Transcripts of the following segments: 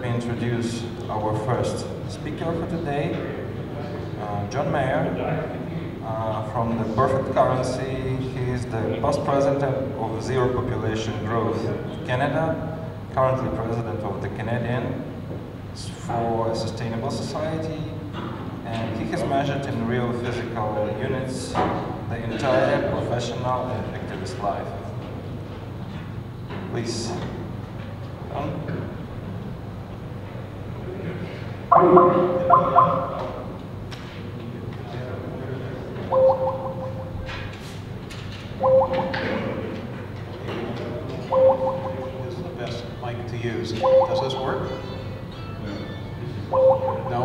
me introduce our first speaker for today, John Mayer, from the Perfect Currency. He is the past president of Zero Population Growth Canada, currently president of the Canadian for a Sustainable Society, and he has measured in real physical units the entire professional and activist life. Please. This is the best mic to use. Does this work? No?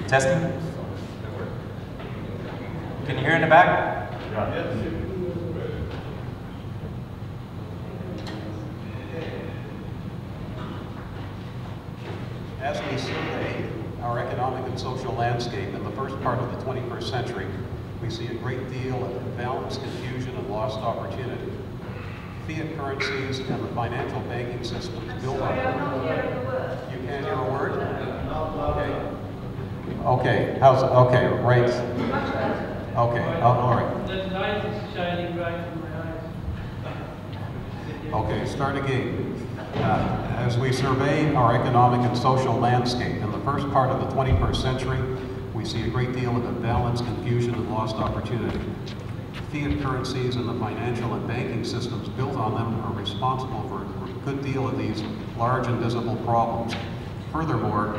Testing? Can you hear in the back? Yes. As we survey our economic and social landscape in the first part of the 21st century, we see a great deal of imbalance, confusion, and lost opportunity. Fiat currencies and the financial banking system built on You can't hear a word? Okay. Okay, how's it? Okay, right. Okay, all right. The light is shining right in my eyes. Okay, start again. As we survey our economic and social landscape in the first part of the 21st century, we see a great deal of imbalance, confusion, and lost opportunity. Fiat currencies and the financial and banking systems built on them are responsible for a good deal of these large and visible problems. Furthermore,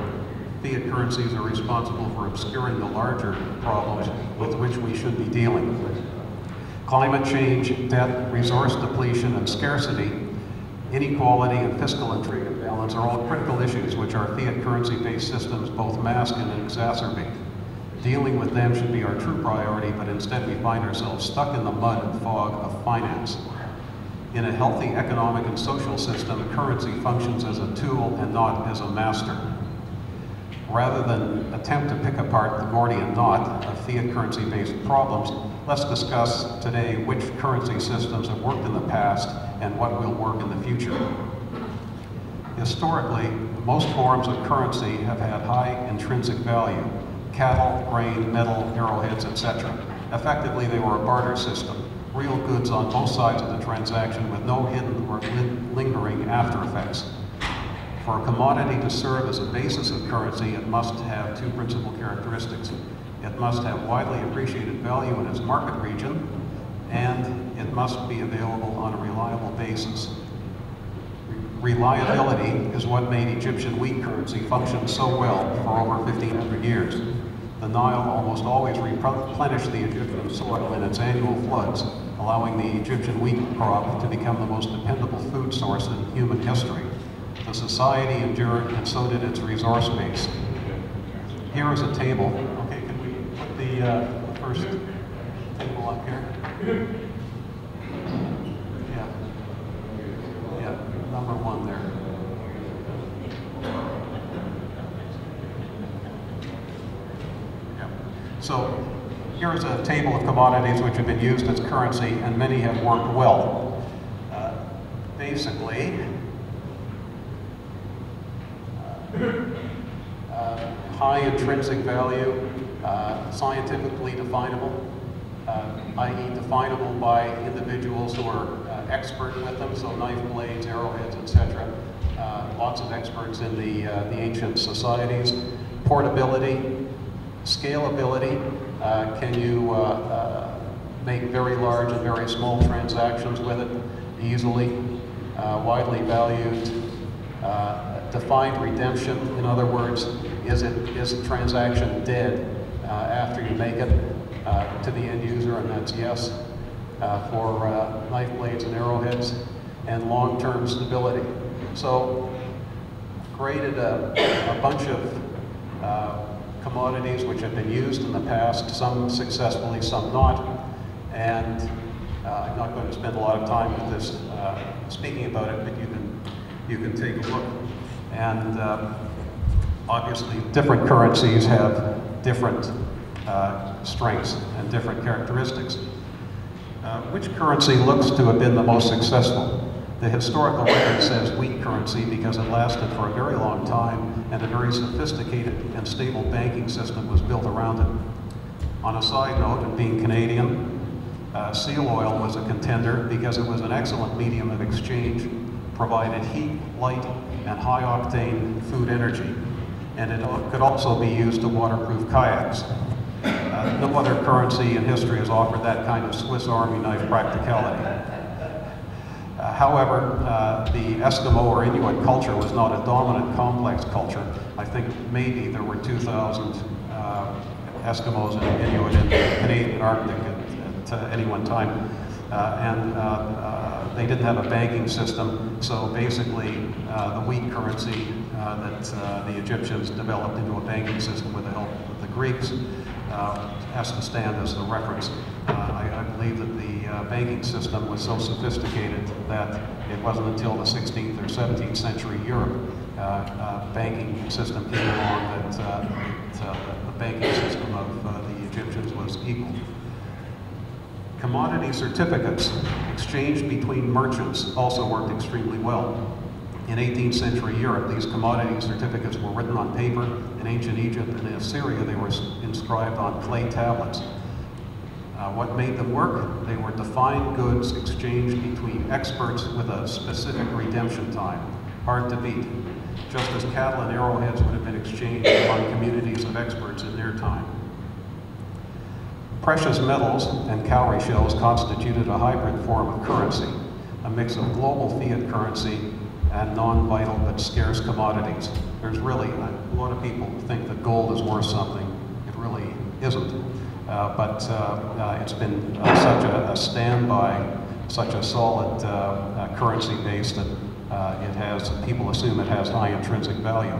fiat currencies are responsible for obscuring the larger problems with which we should be dealing. Climate change, debt, resource depletion, and scarcity, inequality, and fiscal and trade imbalance are all critical issues which our fiat currency-based systems both mask and exacerbate. Dealing with them should be our true priority, but instead we find ourselves stuck in the mud and fog of finance. In a healthy economic and social system, currency functions as a tool and not as a master. Rather than attempt to pick apart the Gordian knot of fiat currency-based problems, let's discuss today which currency systems have worked in the past and what will work in the future. Historically, most forms of currency have had high intrinsic value: cattle, grain, metal, arrowheads, etc. Effectively, they were a barter system, real goods on both sides of the transaction with no hidden or lingering after effects. For a commodity to serve as a basis of currency, it must have two principal characteristics. It must have widely appreciated value in its market region, and it must be available on a reliable basis. Reliability is what made Egyptian wheat currency function so well for over 1,500 years. The Nile almost always replenished the Egyptian soil in its annual floods, allowing the Egyptian wheat crop to become the most dependable food source in human history. The society endured, and so did its resource base. Here is a table. Okay, can we put the first table up here? Yeah, number one there. Yeah. So here is a table of commodities which have been used as currency, and many have worked well. Basically, high intrinsic value, scientifically definable, i.e. definable by individuals who are expert with them, so knife blades, arrowheads, etc. Lots of experts in the ancient societies. Portability, scalability, can you make very large and very small transactions with it easily, widely valued, defined redemption. In other words, is the transaction dead after you make it to the end user? And that's yes. For knife blades and arrowheads, and long-term stability. So created a bunch of commodities which have been used in the past, some successfully, some not. And I'm not going to spend a lot of time with this speaking about it, but you can take a look. And Obviously, different currencies have different strengths and different characteristics. Which currency looks to have been the most successful? The historical record says wheat currency because it lasted for a very long time and a very sophisticated and stable banking system was built around it. On a side note, and being Canadian, seal oil was a contender because it was an excellent medium of exchange, provided heat, light, and high-octane food energy, and it could also be used to waterproof kayaks. No other currency in history has offered that kind of Swiss Army knife practicality. However, the Eskimo or Inuit culture was not a dominant complex culture. I think maybe there were 2,000 Eskimos and Inuit in the Canadian Arctic at any one time. They didn't have a banking system, so basically the wheat currency that the Egyptians developed into a banking system with the help of the Greeks has to stand as the reference. I believe that the banking system was so sophisticated that it wasn't until the 16th or 17th century Europe banking system came along that the banking system of the Egyptians was equal. Commodity certificates exchanged between merchants also worked extremely well. In 18th century Europe, these commodity certificates were written on paper. In ancient Egypt and in Assyria, they were inscribed on clay tablets. What made them work? They were defined goods exchanged between experts with a specific redemption time, hard to beat, just as cattle and arrowheads would have been exchanged among communities of experts in their time. Precious metals and cowrie shells constituted a hybrid form of currency, a mix of global fiat currency and non-vital but scarce commodities. There's really, a lot of people think that gold is worth something. It really isn't. But it's been such a standby, such a solid currency base that it has, people assume it has high intrinsic value.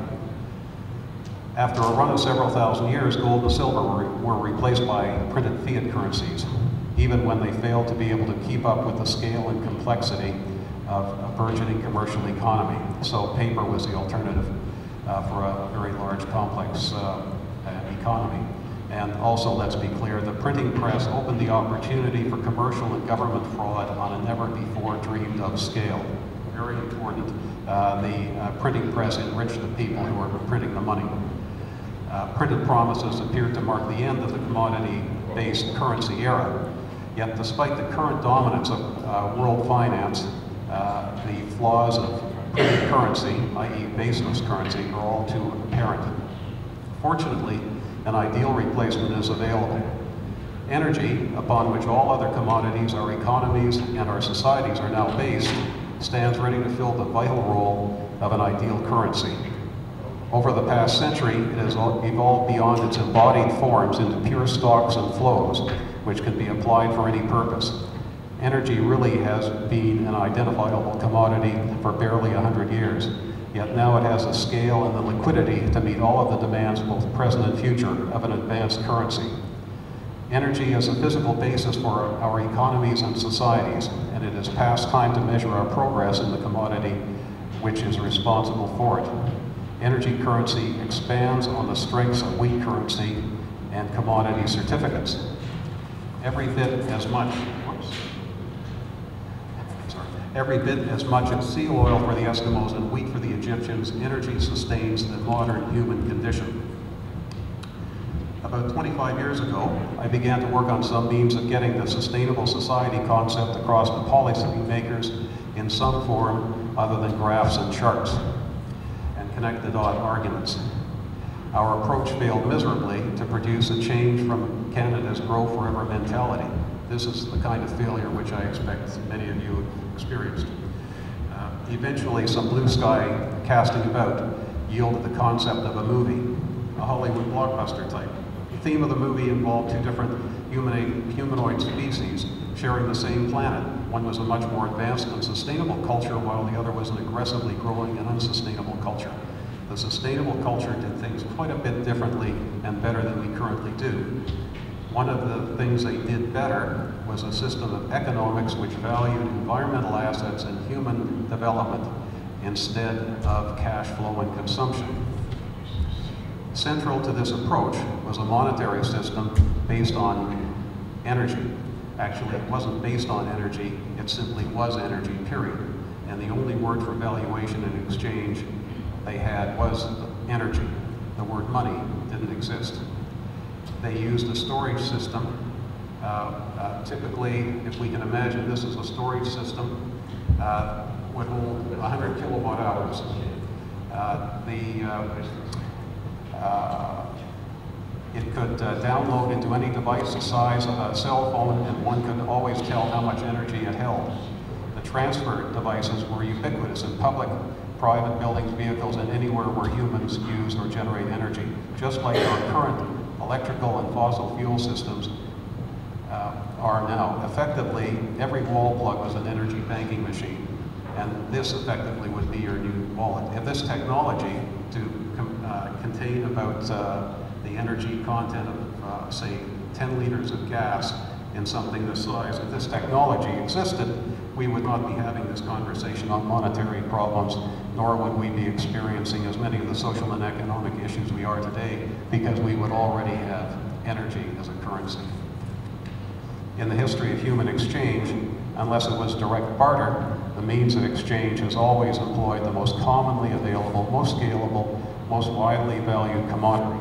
After a run of several thousand years, gold and silver were replaced by printed fiat currencies, even when they failed to be able to keep up with the scale and complexity of a burgeoning commercial economy. So paper was the alternative for a very large, complex economy. And also, let's be clear, the printing press opened the opportunity for commercial and government fraud on a never before dreamed of scale. Very important. The printing press enriched the people who were printing the money. Printed promises appeared to mark the end of the commodity-based currency era. Yet despite the current dominance of world finance, the flaws of printed currency, i.e. baseless currency, are all too apparent. Fortunately, an ideal replacement is available. Energy, upon which all other commodities, our economies, and our societies are now based, stands ready to fill the vital role of an ideal currency. Over the past century, it has evolved beyond its embodied forms into pure stocks and flows, which can be applied for any purpose. Energy really has been an identifiable commodity for barely 100 years, yet now it has the scale and the liquidity to meet all of the demands, both present and future, of an advanced currency. Energy is a physical basis for our economies and societies, and it is past time to measure our progress in the commodity which is responsible for it. Energy currency expands on the strengths of wheat currency and commodity certificates. Every bit as much as seal oil for the Eskimos and wheat for the Egyptians, energy sustains the modern human condition. About 25 years ago, I began to work on some means of getting the sustainable society concept across to policy makers in some form other than graphs and charts and connect-the-dot arguments. Our approach failed miserably to produce a change from Canada's grow forever mentality. This is the kind of failure which I expect many of you experienced. Eventually, some blue sky casting about yielded the concept of a movie, a Hollywood blockbuster type. The theme of the movie involved two different humanoid species sharing the same planet. One was a much more advanced and sustainable culture, while the other was an aggressively growing and unsustainable culture. The sustainable culture did things quite a bit differently and better than we currently do. One of the things they did better was a system of economics which valued environmental assets and human development instead of cash flow and consumption. Central to this approach was a monetary system based on energy. Actually, it wasn't based on energy, it simply was energy, period. And the only word for valuation and exchange they had was energy. The word money didn't exist. They used a storage system. Typically, if we can imagine this is a storage system, would hold 100 kilowatt hours. It could download into any device the size of a cell phone, and one could always tell how much energy it held. The transfer devices were ubiquitous in public, private buildings, vehicles, and anywhere where humans use or generate energy. Just like our current electrical and fossil fuel systems are now. Effectively, every wall plug was an energy banking machine, and this effectively would be your new wallet. If this technology to contain about the energy content of, say, 10 liters of gas in something this size, if this technology existed, we would not be having this conversation on monetary problems, nor would we be experiencing as many of the social and economic issues we are today, because we would already have energy as a currency. In the history of human exchange, unless it was direct barter, the means of exchange has always employed the most commonly available, most scalable, most widely valued commodity.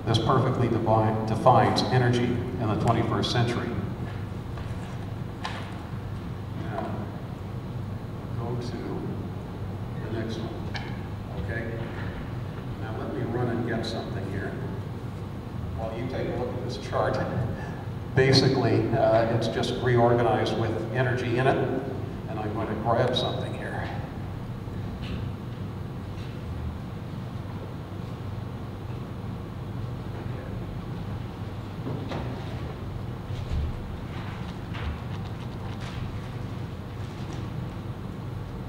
This perfectly defines energy in the 21st century. Now, go to the next one, okay? Now let me run and get something here. While you take a look at this chart, basically it's just reorganized with energy in it, and I'm going to grab something here.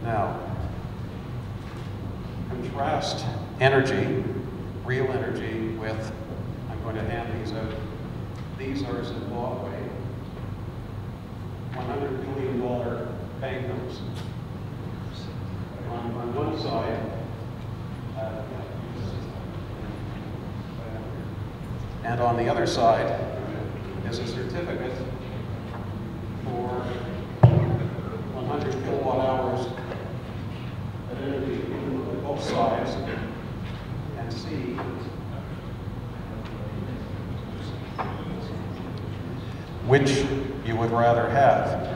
Now, contrast energy, real energy, with, I'm going to hand these out. These are Zimbabwe $100 billion banknotes. On one side, and on the other side is a certificate for 100 kilowatt hours of energy. You can look at both sides and see which you would rather have.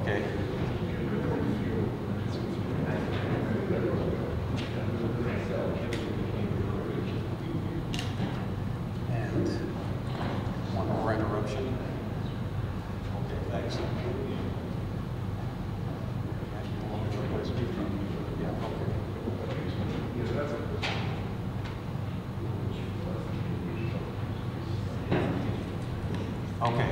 Okay. And one more interruption. Okay, thanks. Yeah, okay.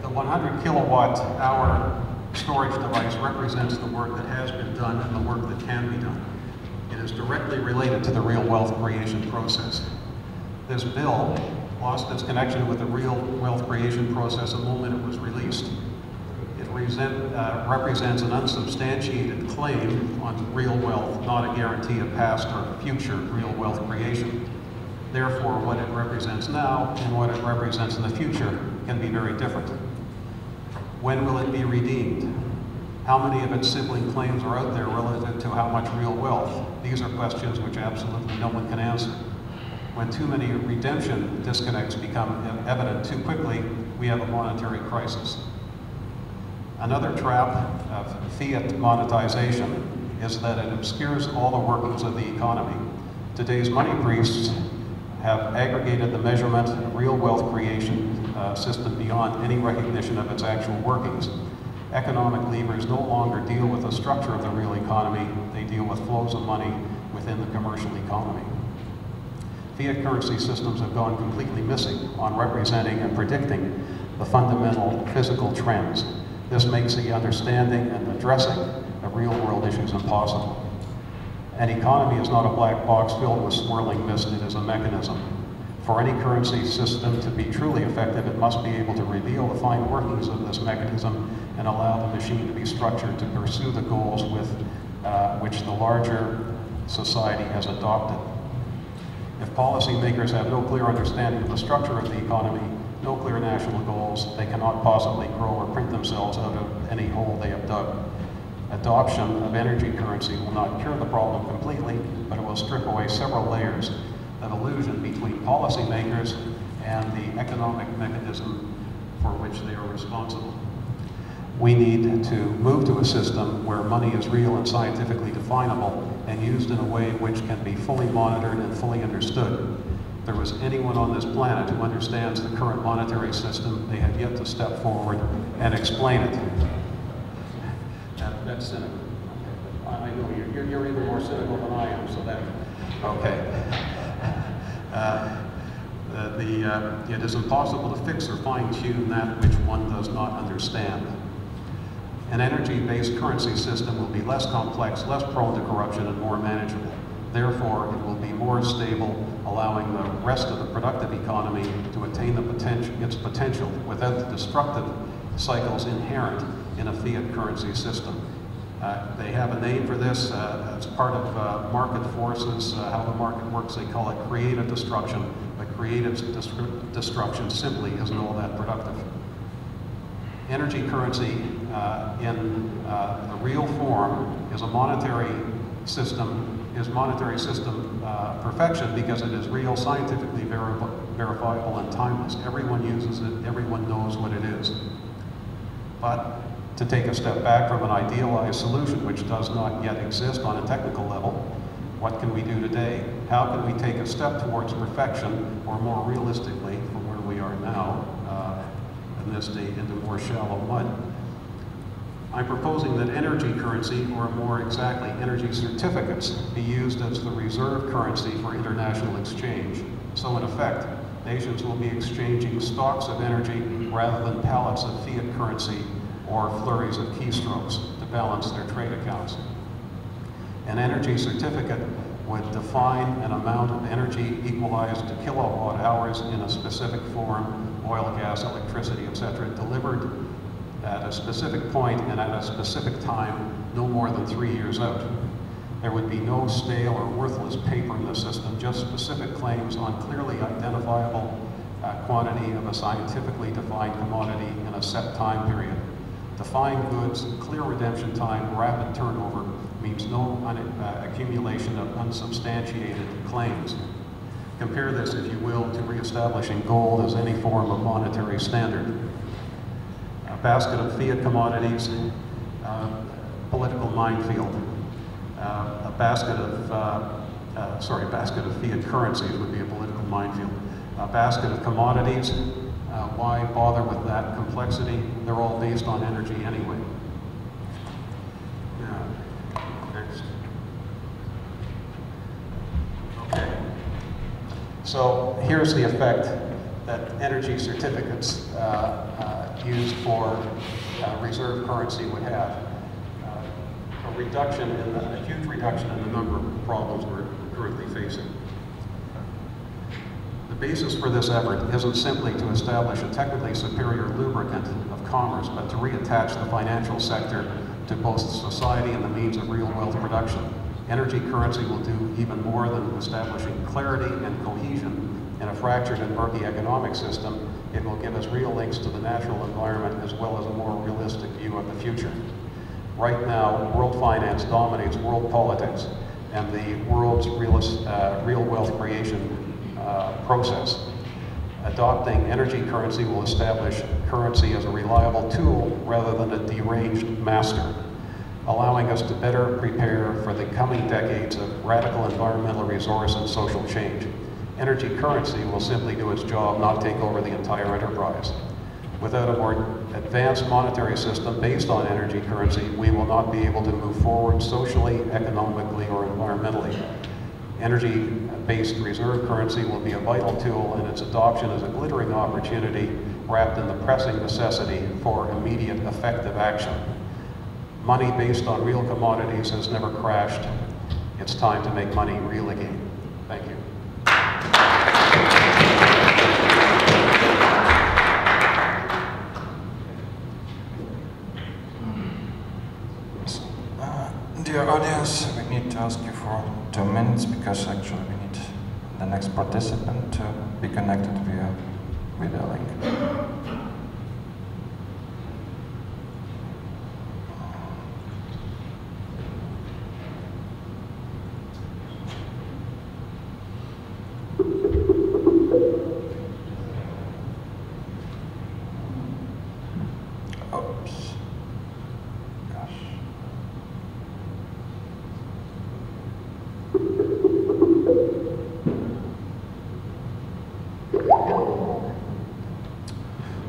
The 100 kilowatt hour storage device represents the work that has been done and the work that can be done. It is directly related to the real wealth creation process. This bill lost its connection with the real wealth creation process the moment it was released. It represents an unsubstantiated claim on real wealth, not a guarantee of past or future real wealth creation. Therefore, what it represents now and what it represents in the future can be very different. When will it be redeemed? How many of its sibling claims are out there relative to how much real wealth? These are questions which absolutely no one can answer. When too many redemption disconnects become evident too quickly, we have a monetary crisis. Another trap of fiat monetization is that it obscures all the workings of the economy. Today's money priests have aggregated the measurement of real wealth creation system beyond any recognition of its actual workings. Economic levers no longer deal with the structure of the real economy, they deal with flows of money within the commercial economy. Fiat currency systems have gone completely missing on representing and predicting the fundamental physical trends. This makes the understanding and addressing of real-world issues impossible. An economy is not a black box filled with swirling mist, it is a mechanism. For any currency system to be truly effective, it must be able to reveal the fine workings of this mechanism and allow the machine to be structured to pursue the goals with which the larger society has adopted. If policymakers have no clear understanding of the structure of the economy, no clear national goals, they cannot possibly grow or print themselves out of any hole they have dug. Adoption of energy currency will not cure the problem completely, but it will strip away several layers of illusion between policymakers and the economic mechanism for which they are responsible. We need to move to a system where money is real and scientifically definable and used in a way which can be fully monitored and fully understood. If there was anyone on this planet who understands the current monetary system, they have yet to step forward and explain it. That's cynical. I know you're even more cynical than I am, so that, okay. It is impossible to fix or fine-tune that which one does not understand. An energy-based currency system will be less complex, less prone to corruption, and more manageable. Therefore, it will be more stable, allowing the rest of the productive economy to attain its potential without the destructive cycles inherent in a fiat currency system. They have a name for this. It's part of market forces, how the market works. They call it creative destruction, but creative destruction simply isn't all that productive. Energy currency in the real form is a monetary system perfection because it is real, scientifically verifiable, and timeless. Everyone uses it, everyone knows what it is. But to take a step back from an idealized solution which does not yet exist on a technical level, what can we do today? How can we take a step towards perfection, or more realistically, from where we are now, in this day, into more shallow mud? I'm proposing that energy currency, or more exactly, energy certificates, be used as the reserve currency for international exchange. So in effect, nations will be exchanging stocks of energy rather than pallets of fiat currency or flurries of keystrokes to balance their trade accounts. An energy certificate would define an amount of energy equalized to kilowatt hours in a specific form, oil, gas, electricity, etc., delivered at a specific point and at a specific time, no more than 3 years out. There would be no stale or worthless paper in the system, just specific claims on clearly identifiable quantity of a scientifically defined commodity in a set time period. Defined goods, clear redemption time, rapid turnover means no accumulation of unsubstantiated claims. Compare this, if you will, to reestablishing gold as any form of monetary standard. A basket of fiat commodities, political minefield. A basket of fiat currencies would be a political minefield. A basket of commodities, why bother with that complexity? They're all based on energy anyway. Next. Okay. So here's the effect that energy certificates used for reserve currency would have. A huge reduction in the number of problems we're currently facing. The basis for this effort isn't simply to establish a technically superior lubricant of commerce, but to reattach the financial sector to both society and the means of real wealth production. Energy currency will do even more than establishing clarity and cohesion in a fractured and murky economic system. It will give us real links to the natural environment as well as a more realistic view of the future. Right now, world finance dominates world politics and the world's real wealth creation process. Adopting energy currency will establish currency as a reliable tool rather than a deranged master, allowing us to better prepare for the coming decades of radical environmental resource and social change. Energy currency will simply do its job, not take over the entire enterprise. Without a more advanced monetary system based on energy currency, we will not be able to move forward socially, economically, or environmentally. Energy-based reserve currency will be a vital tool, and its adoption is a glittering opportunity wrapped in the pressing necessity for immediate effective action. Money based on real commodities has never crashed. It's time to make money real again. Thank you. participant to be connected via video link. Oops. Gosh.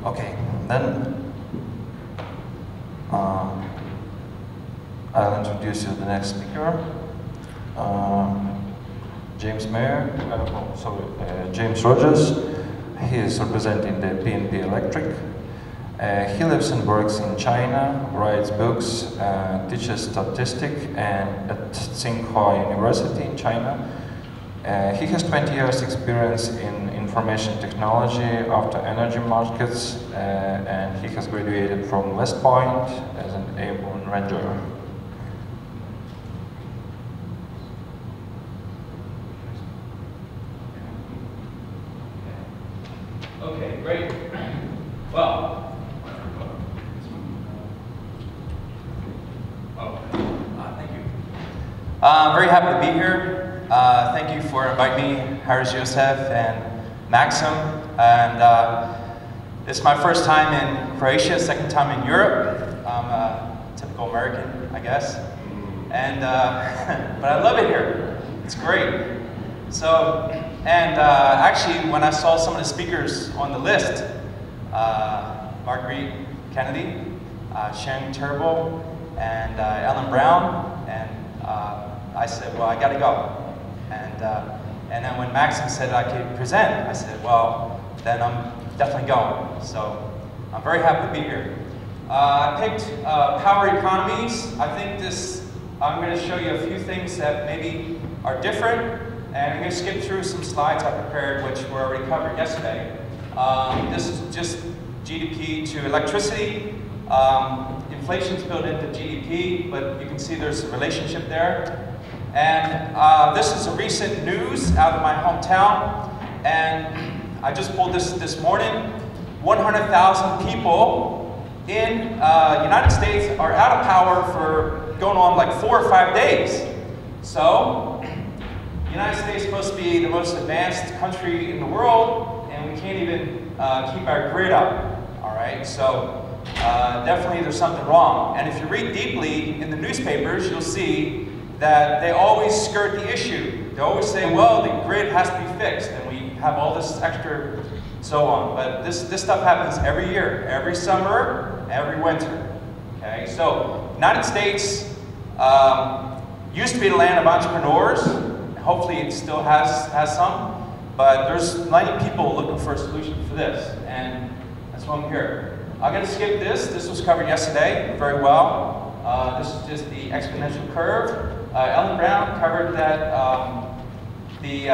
Okay, then I'll introduce you to the next speaker, James Mayer. James Rogers. He is representing the PNP Electric. He lives and works in China, writes books, teaches statistics at Tsinghua University in China. He has 20 years experience in information technology after energy markets, and he has graduated from West Point as an airborne ranger. Okay, great. Well, thank you. I'm very happy to be here. Thank you for inviting me, Harris Joseph and Maxim. And it's my first time in Croatia, second time in Europe. I'm a typical American, I guess. And but I love it here. It's great. So, and actually, when I saw some of the speakers on the list, Marguerite Kennedy, Sharon Turnbull, and Ellen Brown, and I said, well, I got to go. And then when Maxim said I could present, I said, well, then I'm definitely going. So I'm very happy to be here. I picked power economies. I think I'm going to show you a few things that maybe are different. And I'm going to skip through some slides I prepared, which were already covered yesterday. This is just GDP to electricity. Inflation's built into GDP, but you can see there's a relationship there. And this is a recent news out of my hometown, and I just pulled this morning. 100,000 people in the United States are out of power for going on like 4 or 5 days. So, the United States is supposed to be the most advanced country in the world, and we can't even keep our grid up, all right? So, definitely there's something wrong. And if you read deeply in the newspapers, you'll see that they always skirt the issue. They always say, well, the grid has to be fixed, and we have all this extra, so on. But this stuff happens every year, every summer, every winter. Okay, so United States used to be the land of entrepreneurs. Hopefully it still has some, but there's many people looking for a solution for this, and that's why I'm here. I'm going to skip this. This was covered yesterday very well. This is just the exponential curve. Ellen Brown covered that the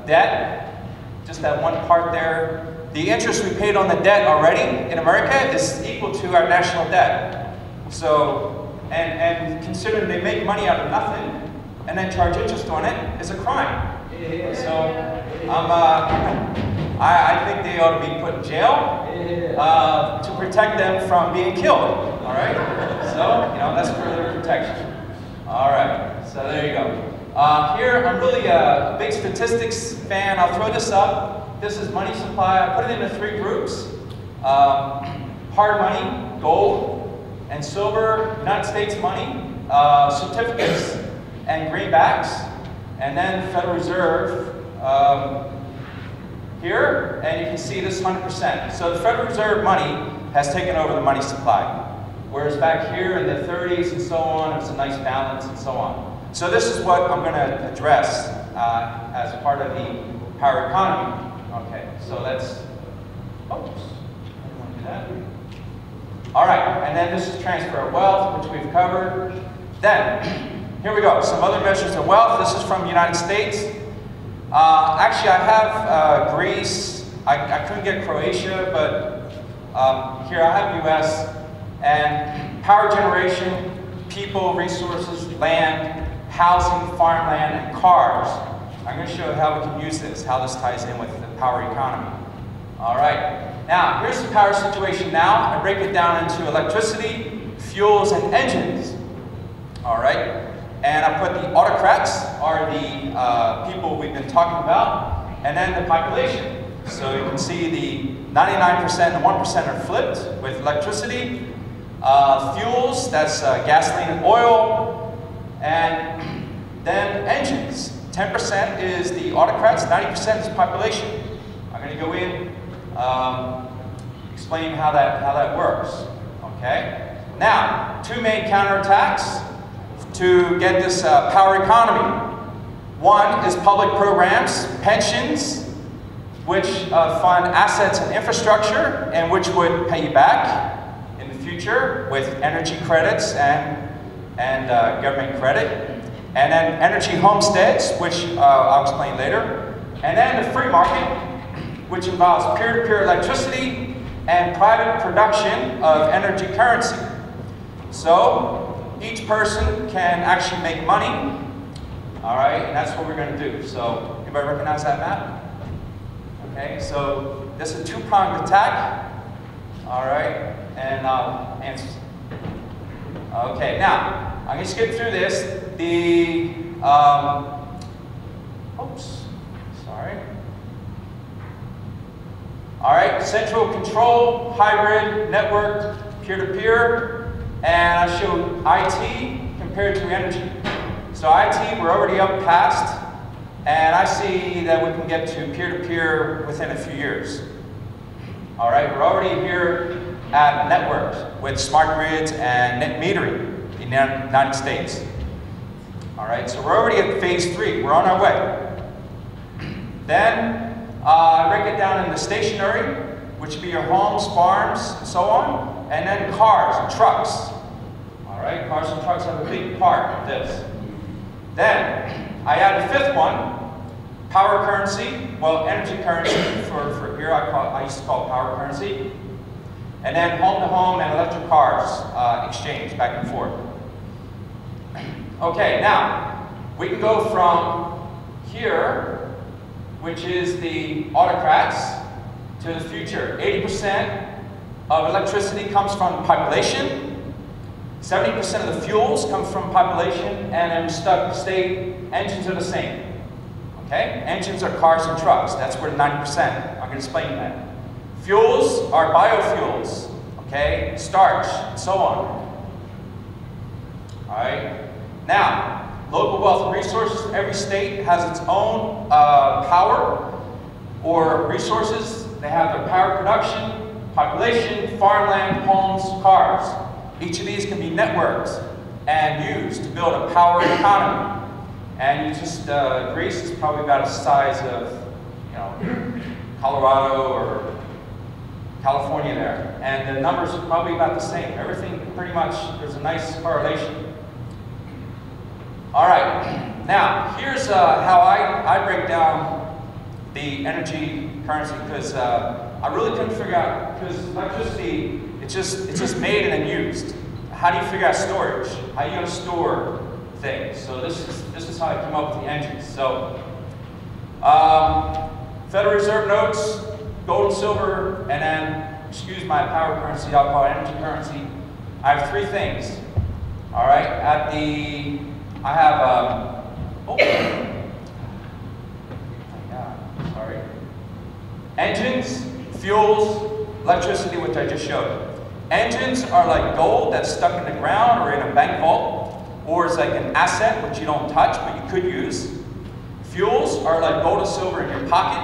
debt, just that one part there. The interest we paid on the debt already in America is equal to our national debt. So, and considering they make money out of nothing and then charge interest on it is a crime. So, I think they ought to be put in jail to protect them from being killed. All right. So, that's further protection. All right, so there you go. Here, I'm really a big statistics fan. I'll throw this up. This is money supply. I put it into 3 groups. Hard money, gold, and silver, United States money, certificates, and greenbacks, and then Federal Reserve here, and you can see this 100%. So the Federal Reserve money has taken over the money supply. Whereas back here in the 30s and so on, it's a nice balance and so on. So this is what I'm going to address as part of the power economy. Okay, so that's, oops, I didn't want to do that. All right, and then this is transfer of wealth, which we've covered. Then, here we go, some other measures of wealth. This is from the United States. Actually, I have Greece. I couldn't get Croatia, but here I have US. And power generation, people, resources, land, housing, farmland, and cars. I'm going to show how we can use this, how this ties in with the power economy. All right, now here's the power situation now. I break it down into electricity, fuels, and engines. All right, and I put the autocrats are the people we've been talking about, and then the population. So you can see the 99% and 1% are flipped with electricity. Fuels, that's gasoline and oil, and then engines. 10% is the autocrats, 90% is population. I'm going to go in, explain how that works. Okay. Now, two main counterattacks to get this power economy. One is public programs, pensions, which fund assets and infrastructure, and which would pay you back in the future with energy credits and government credit. And then energy homesteads, which I'll explain later. And then the free market, which involves peer-to-peer electricity and private production of energy currency. So each person can actually make money. All right, and that's what we're going to do. So anybody recognize that map? Okay, so this is a two-pronged attack. All right, and I'll answer. Okay, now I'm going to skip through this. Oops, sorry. All right, central control, hybrid, network, peer-to-peer, and I show IT compared to energy. So IT, we're already up past, and I see that we can get to peer-to-peer within a few years. All right, we're already here at network with smart grids and net metering in the United States. All right, so we're already at phase 3. We're on our way. Then I break it down into stationary, which would be your homes, farms, and so on, and then cars and trucks. All right, cars and trucks have a big part of this. Then I add the fifth one, power currency. Well, energy currency for here I used to call it power currency. And then home-to-home and electric cars exchange back and forth. Okay, now, we can go from here, which is the autocrats, to the future. 80% of electricity comes from population, 70% of the fuels come from population, and then state engines are the same. Okay? Engines are cars and trucks. That's where 90%. I'm going to explain that. Fuels are biofuels, okay? Starch, and so on. All right? Now, local wealth and resources. Every state has its own power or resources. They have their power production, population, farmland, homes, cars. Each of these can be networked and used to build a power economy. And you just, Greece is probably about the size of, you know, Colorado or California there. And the numbers are probably about the same. Everything pretty much, there's a nice correlation. All right, now here's how I break down the energy currency, because I really couldn't figure out, because electricity, it's just made and then used. How do you figure out storage? How are you going to store things? So this is how I came up with the engines. So Federal Reserve notes, gold and silver, and then, excuse my power currency, I'll call it energy currency. I have three things. All right, I have, oh my God, sorry. Engines, fuels, electricity, which I just showed. Engines are like gold that's stuck in the ground or in a bank vault, or it's like an asset which you don't touch but you could use. Fuels are like gold and silver in your pocket.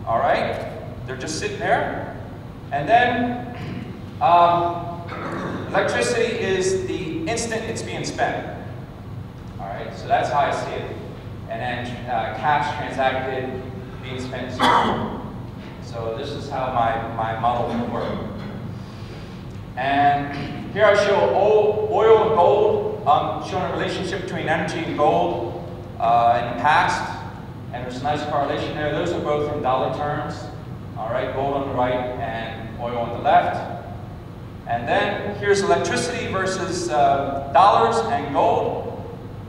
All right, they're just sitting there. And then electricity is the instant it's being spent. All right, so that's how I see it. And then cash transacted, being spent. So this is how my model will work. And here I show oil and gold, showing a relationship between energy and gold in the past. And there's a nice correlation there. Those are both in dollar terms. All right, gold on the right and oil on the left. And then here's electricity versus dollars and gold.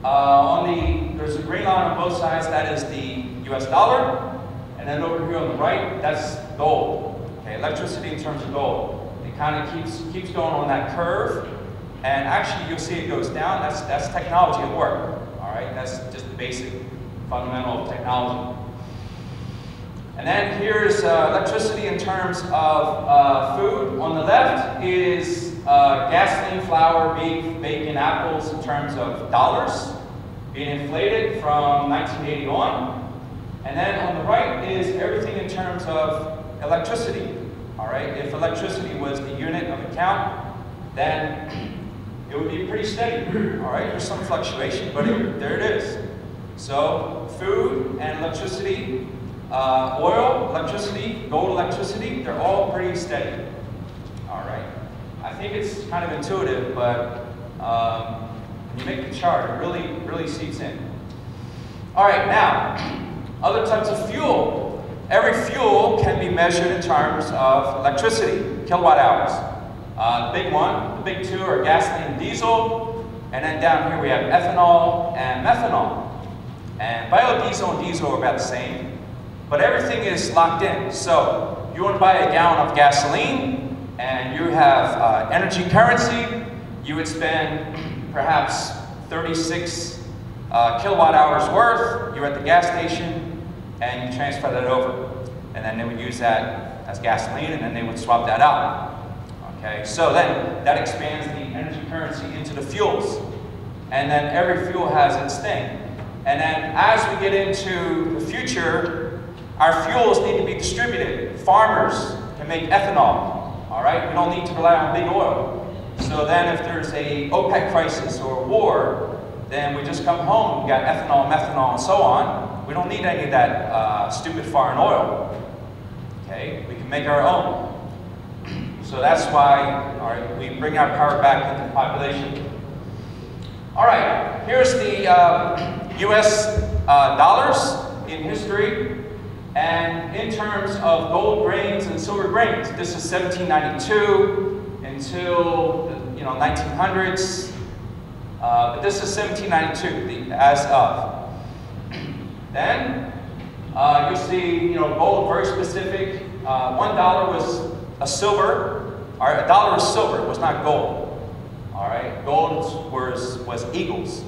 there's a green line on both sides, that is the US dollar. And then over here on the right, that's gold. Okay, electricity in terms of gold. It kind of keeps going on that curve. And actually, you'll see it goes down. That's technology at work. All right, that's just the basic fundamental of technology. And then here's electricity in terms of food. On the left is gasoline, flour, beef, bacon, apples in terms of dollars being inflated from 1980 on. And then on the right is everything in terms of electricity. All right, if electricity was the unit of account, then it would be pretty steady. All right, there's some fluctuation, but there it is. So food and electricity, oil, electricity, gold, electricity, they're all pretty steady. All right, I think it's kind of intuitive, but when you make the chart, it really seeps in. All right, now, other types of fuel. Every fuel can be measured in terms of electricity, kilowatt hours. The big one, the big two are gasoline and diesel, and then down here we have ethanol and methanol. And biodiesel and diesel are about the same, but everything is locked in. So you want to buy a gallon of gasoline, and you have energy currency, you would spend perhaps 36 kilowatt hours worth. You're at the gas station, and you transfer that over. And then they would use that as gasoline, and then they would swap that out. Okay, so then that expands the energy currency into the fuels. And then every fuel has its thing. And then as we get into the future, our fuels need to be distributed. Farmers can make ethanol, all right? We don't need to rely on big oil. So then if there's a OPEC crisis or a war, then we just come home, we got ethanol, methanol, and so on. We don't need any of that stupid foreign oil. Okay, we can make our own. So that's why, all right, we bring our power back into the population. All right, here's the US dollars in history, and in terms of gold grains and silver grains. This is 1792 until the 1900s, but this is 1792, the as of. Then you'll see, gold very specific. $1 was a silver, or $1 was silver, it was not gold. All right, gold was eagles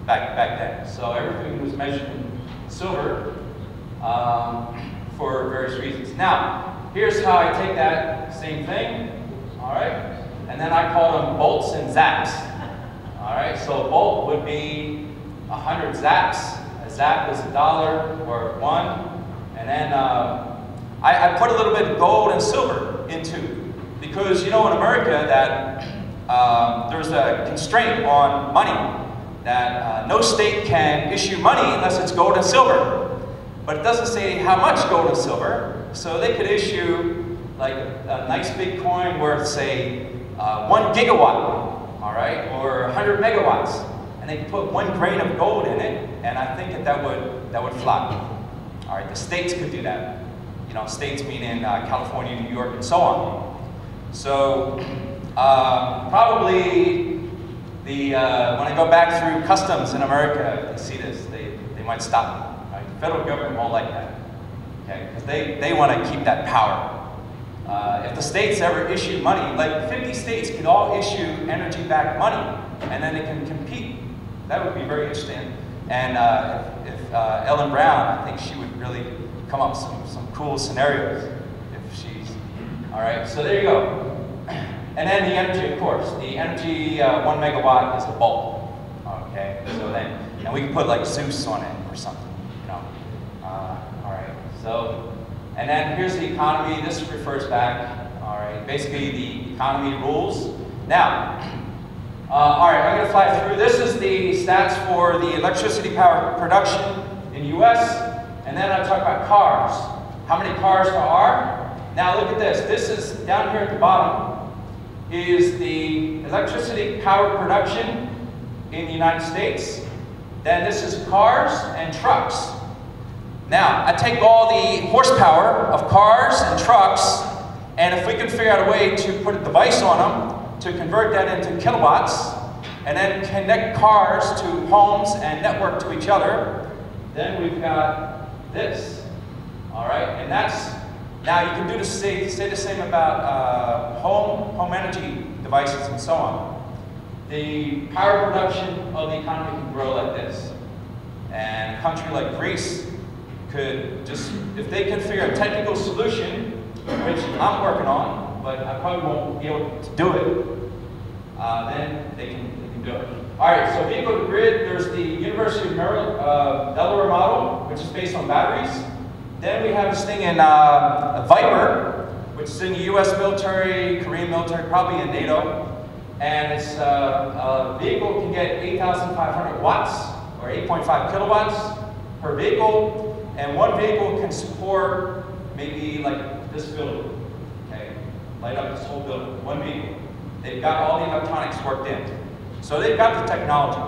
back then. So everything was measured in silver for various reasons. Now, here's how I take that same thing, all right, and then I call them bolts and zaps. All right, so a bolt would be 100 zaps. A zap is $1 or 1, and then I put a little bit of gold and silver into, because in America that there's a constraint on money, that no state can issue money unless it's gold and silver. But it doesn't say how much gold and silver, so they could issue like a nice big coin worth, say, 1 gigawatt, all right, or 100 megawatts, and they could put 1 grain of gold in it, and I think that would fly. All right, the states could do that. States meaning California, New York, and so on. So probably when I go back through customs in America, they see this, they might stop me. Right? The federal government won't like that, okay? Because they want to keep that power. If the states ever issue money, like 50 states could all issue energy-backed money, and then they can compete. That would be very interesting. And if Ellen Brown, I think she would really come up with some cool scenarios if she's, all right, so there you go. And then the energy, of course. The energy, 1 megawatt is a bulb, okay? So then, and we can put like Zeus on it or something, all right, so, and then here's the economy. This refers back, all right, basically the economy rules. Now, all right, I'm gonna fly through. This is the stats for the electricity power production in the US, and then I'll talk about cars. How many cars there are? Now look at this. This is down here at the bottom is the electricity power production in the United States. Then this is cars and trucks. Now, I take all the horsepower of cars and trucks, and if we can figure out a way to put a device on them to convert that into kilowatts, and then connect cars to homes and network to each other, then we've got this. All right, and that's, now you can do the say the same about home energy devices and so on. The power production of the economy can grow like this. And a country like Greece could just, if they could figure a technical solution, which I'm working on, but I probably won't be able to do it, then they can do it. All right, so vehicle to grid, there's the University of Maryland, Delaware model, which is based on batteries. Then we have this thing in Viper, which is in the US military, Korean military, probably in NATO. And it's a vehicle can get 8,500 watts, or 8.5 kilowatts per vehicle. And one vehicle can support maybe like this building, okay? Light up this whole building, one vehicle. They've got all the electronics worked in. So they've got the technology,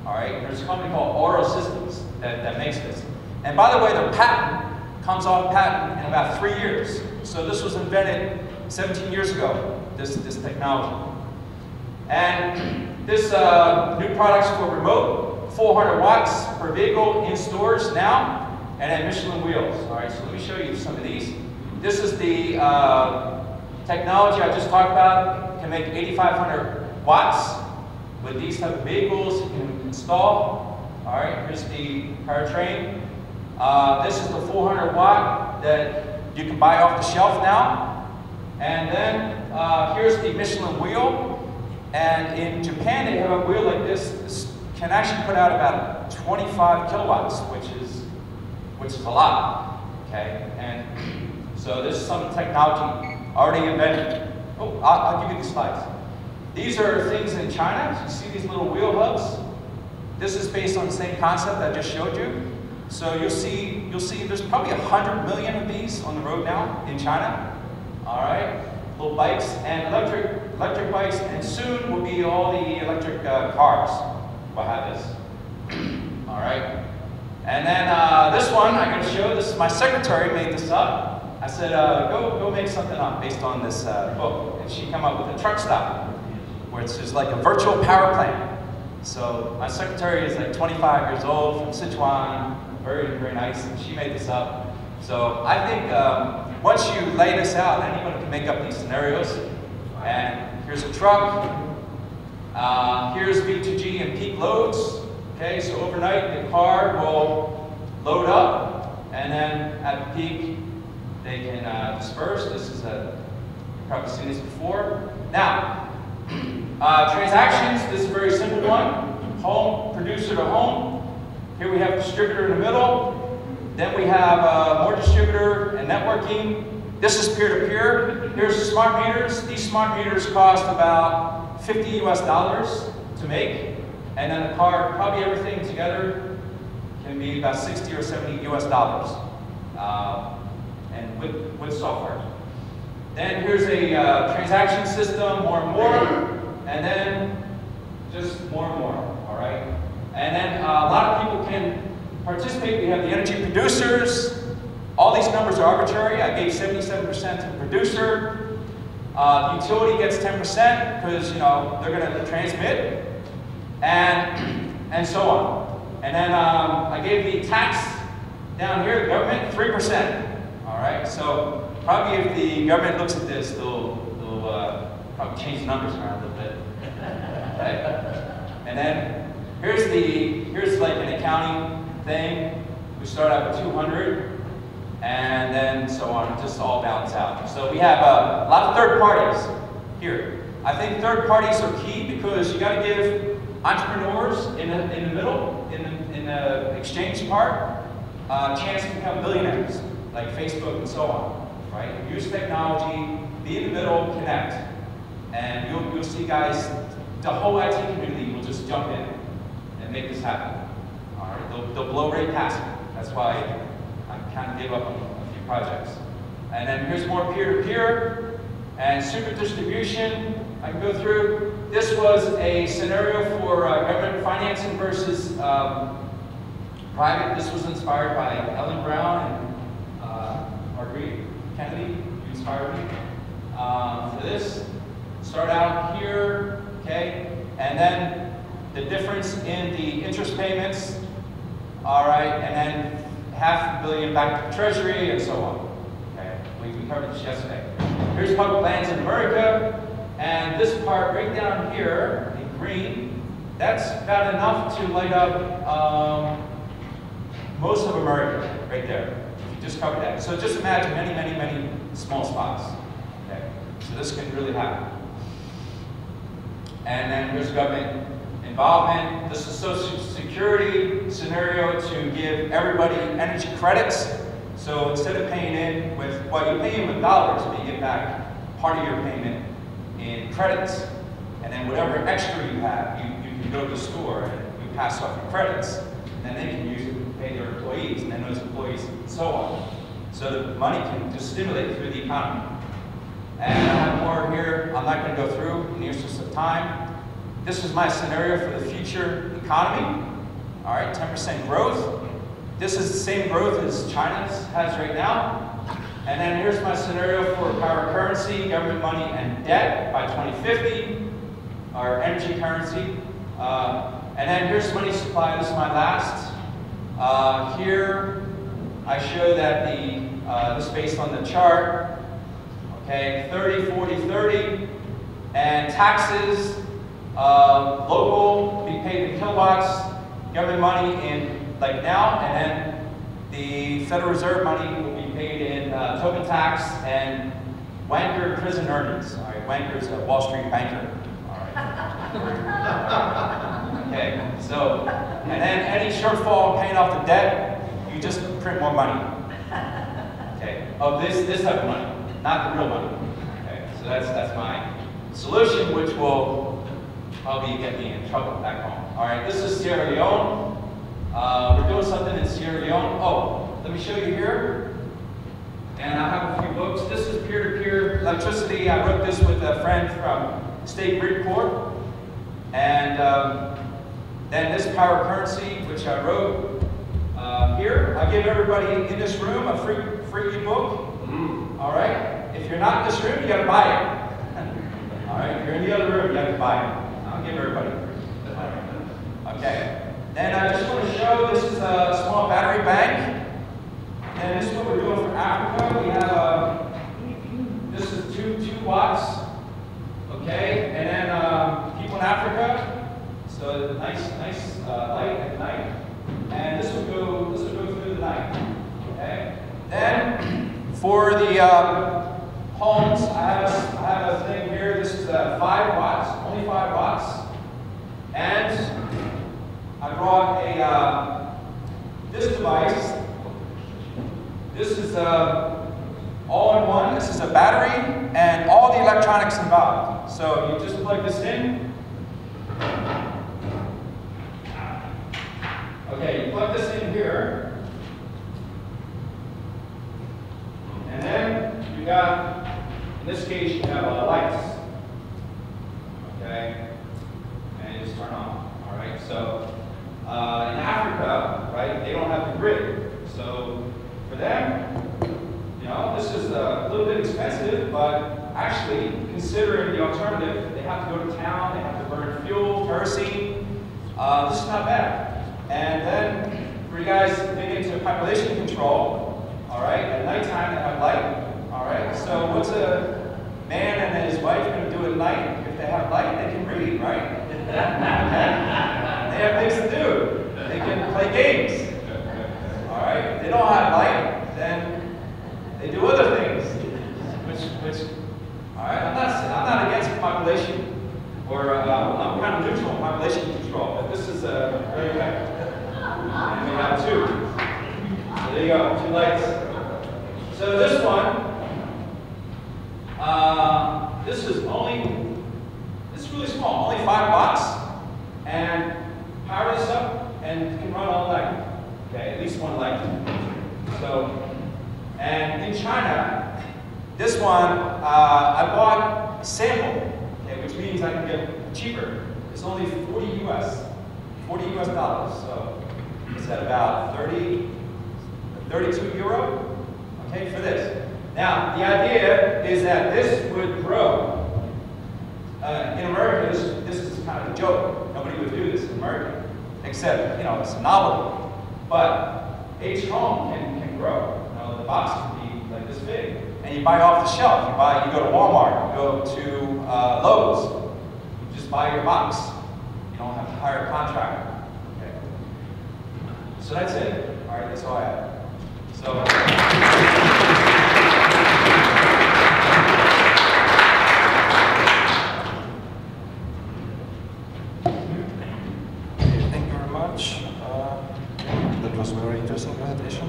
all right? There's a company called Aura Systems that makes this. And by the way, their patent comes off patent in about 3 years. So this was invented 17 years ago, this technology. And this new product's for remote, 400 watts per vehicle in stores now, and then Michelin wheels. All right, so let me show you some of these. This is the technology I just talked about. It can make 8,500 watts with these type of vehicles you can install. All right, here's the powertrain. This is the 400 watt that you can buy off the shelf now. And then here's the Michelin wheel. And in Japan, they have a wheel like this. This can actually put out about 25 kilowatts, which is a lot, okay? And so this is some technology already invented. Oh, I'll give you the slides. These are things in China. You see these little wheel hubs? This is based on the same concept I just showed you. So you'll see there's probably 100 million of these on the road now in China. All right, little bikes and electric bikes, and soon will be all the electric cars will have this. All right. And then this one I'm going to show. This is my secretary made this up. I said, go make something up based on this book, and she came up with a truck stop, where it's just like a virtual power plant. So my secretary is like 25 years old from Sichuan, very nice, and she made this up. So I think once you lay this out, anyone can make up these scenarios. And here's a truck. Here's V2G and peak loads. Okay, so overnight the car will load up, and then at the peak they can disperse. This is you've probably seen this before. Now, transactions. This is a very simple one. Home, producer to home. Here we have distributor in the middle. Then we have more distributor and networking. This is peer-to-peer. Here's the smart meters. These smart meters cost about $50 US to make. And then the car, probably everything together, can be about 60 or 70 US dollars. And with software. Then here's a transaction system, more and more. And then just more and more, all right? And then a lot of people can participate. We have the energy producers. All these numbers are arbitrary. I gave 77% to the producer. The utility gets 10% because, you know, they're going to transmit. And so on. And then I gave the tax down here, the government, 3%. All right, so probably if the government looks at this, they'll probably change the numbers around a little bit. Right? And then here's like an accounting thing. We start out with 200, and then so on, just all balance out. So we have a lot of third parties here. I think third parties are key because you got to give entrepreneurs in the middle, in the exchange part, a chance to become billionaires, like Facebook and so on, right? Use technology, be in the middle, connect. And you'll see guys, the whole IT community will just jump in and make this happen. All right, they'll blow right past it. That's why I kind of gave up on a few projects. And then here's more peer-to-peer and super distribution. I can go through. This was a scenario for government financing versus private. This was inspired by Ellen Brown and Marguerite Kennedy. You inspired me for this. Start out here, okay? And then the difference in the interest payments, all right, and then $500 million back to the Treasury and so on. Okay, we covered this yesterday. Here's public lands in America, and this part right down here in green, that's about enough to light up most of America right there. You just covered that. So just imagine many, many, many small spots. Okay, so this can really happen. And then here's government involvement. This is Social Security scenario to give everybody energy credits. So instead of paying in with, well, you pay in with dollars, but you get back part of your payment in credits. And then whatever extra you have, you can go to the store and you pass off your credits. And then they can use it to pay their employees, and then those employees, and so on. So the money can just stimulate through the economy. And I have more here. I'm not going to go through in the interest of time. This is my scenario for the future economy. All right, 10% growth. This is the same growth as China has right now. And then here's my scenario for power currency, government money, and debt by 2050, our energy currency. And then here's money supply. This is my last. Here I show that this is based on the chart. Okay, 30, 40, 30, and taxes, local, be paid in kilowatts, government money in like now, and then the Federal Reserve money will be paid in token tax and Wanker prison earnings. All right, Wanker's a Wall Street banker. All right. Okay, so, and then any shortfall paying off the debt, you just print more money. Okay, of this type of money. Not the real money. Okay, so that's my solution, which will probably get me in trouble back home. All right, this is Sierra Leone. We're doing something in Sierra Leone. Oh, let me show you here. And I have a few books. This is peer-to-peer electricity. I wrote this with a friend from State Grid Corp. And then this power currency, which I wrote here. I give everybody in this room a free ebook. All right? If you're not in this room, you got to buy it. All right? If you're in the other room, you have to buy it. I'll give everybody. Okay. Then I just want to show this is a small battery bank. And this is what we're doing for Africa. We have this is 2 watts. Okay? And then people in Africa, so nice light at night. And this will go through the night. Okay? Then for the homes, I have a thing here. This is 5 watts, only 5 watts. And I brought this device. This is all-in-one. This is a battery and all the electronics involved. So you just plug this in. Okay, you plug this in here. And then you got, in this case, you have lights. Okay? And you just turn on. All right? So in Africa, right, they don't have the grid. So for them, you know, this is a little bit expensive, but actually, considering the alternative, they have to go to town, they have to burn fuel, kerosene. This is not bad. And then for you guys to dig into population control, all right, at nighttime they have light, all right? So what's a man and his wife going to do at night? If they have light, they can read, right? They have things to do. They can play games, all right? If they don't have light, then they do other things, which all right, I'm not against population, or I'm kind of neutral on population control, but this is very effective. And we have 2. So there you go, 2 lights. So this one, this is really small, only 5 watts, and power this up and can run all night. Okay, at least 1 light. So, and in China, this one, I bought a sample, okay, which means I can get it cheaper. It's only 40 US dollars. So it's at about 32 euro, okay, for this. Now, the idea is that this would grow. In America, this is kind of a joke. Nobody would do this. emerging. Except, you know, it's a novelty. But each home can grow. You know, the box can be like this big. And you buy off the shelf. You go to Walmart, you go to Lowe's. You just buy your box. You don't have to hire a contractor. Okay. So that's it. All right, that's all I have. So. Thank you very much. That was a very interesting presentation.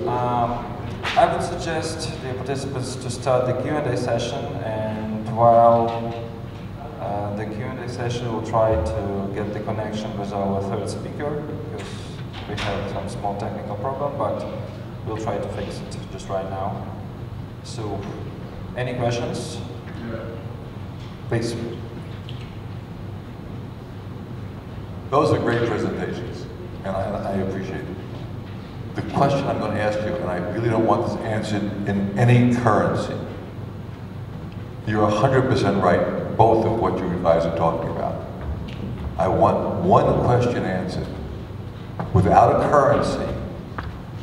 I would suggest the participants to start the Q&A session, and while the Q&A session, we'll try to get the connection with our third speaker, because we had some small technical problem, but we'll try to fix it just right now. So, any questions? Please. Those are great presentations, and I appreciate it. The question I'm going to ask you, and I really don't want this answered in any currency. You're 100% right, both of what you guys are talking about. I want one question answered. Without a currency,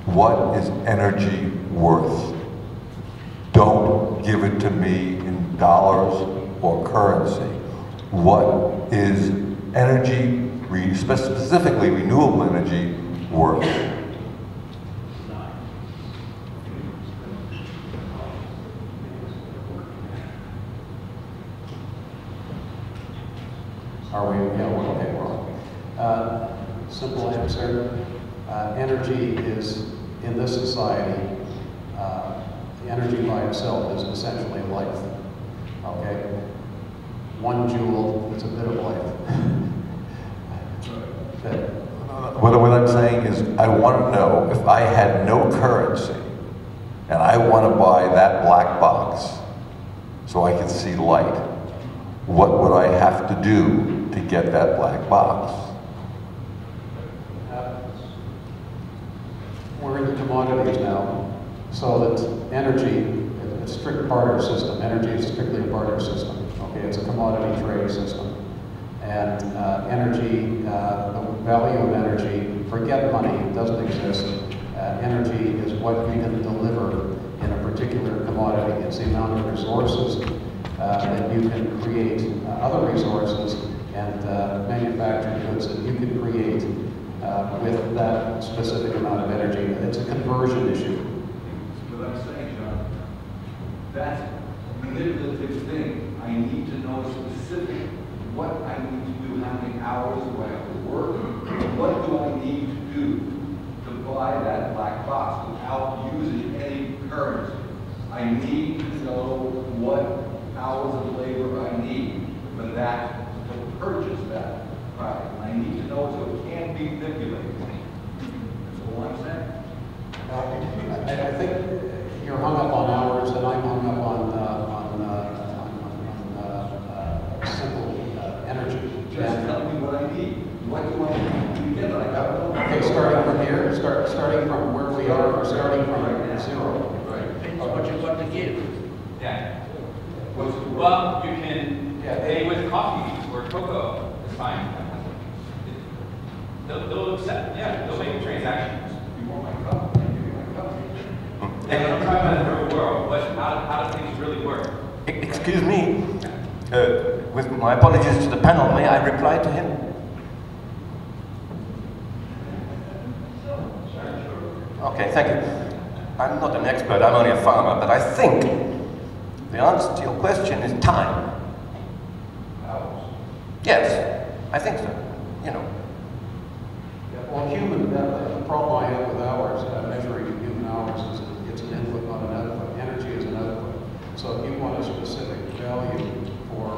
what is energy worth? Don't give it to me in dollars or currency. What is energy, specifically renewable energy, worth? Are we? Yeah, okay, we're on. Simple answer. Energy is, in this society, energy by itself is essentially life. Okay? 1 joule is a bit of life. What I'm saying is, I want to know, if I had no currency, and I want to buy that black box so I can see light, what would I have to do to get that black box? We're in the commodities now, so that energy, it's a strict barter system. Energy is strictly a barter system. Okay, it's a commodity trade system. And energy, the value of energy, forget money, it doesn't exist. Energy is what you can deliver in a particular commodity. It's the amount of resources that you can create, other resources and manufactured goods that you can create with that specific amount of energy. It's a conversion issue. What I'm saying, John, that's a manipulative thing. I need to know specific what I need to do, how many hours do I have to work, what do I need to do to buy that black box without using any currency. I need to know what hours of labor I need for that, to purchase that product. I need to know so it can't be manipulated. That's all I'm saying. I think you're hung up on hours, and I'm hung up on simple energy. Just tell me what I need. What do I need to get? I got to know. Okay, starting from here, starting from where we are, or starting from zero. Right. What you want to give. Yeah. Well, You can pay with coffee or cocoa. It's fine. They'll accept. Yeah, they'll make transactions. you want my cup? I give you my cup. And I'm talking about the real world. How do things really work? Excuse me. With my apologies to the panel, may I reply to him? Okay, thank you. I'm not an expert, I'm only a farmer, but I think the answer to your question is time. Yes, I think so. You know. Yeah, well, the problem I have with hours, measuring human hours, is that it's an input, not an output. Energy is an output. So if you want a specific value for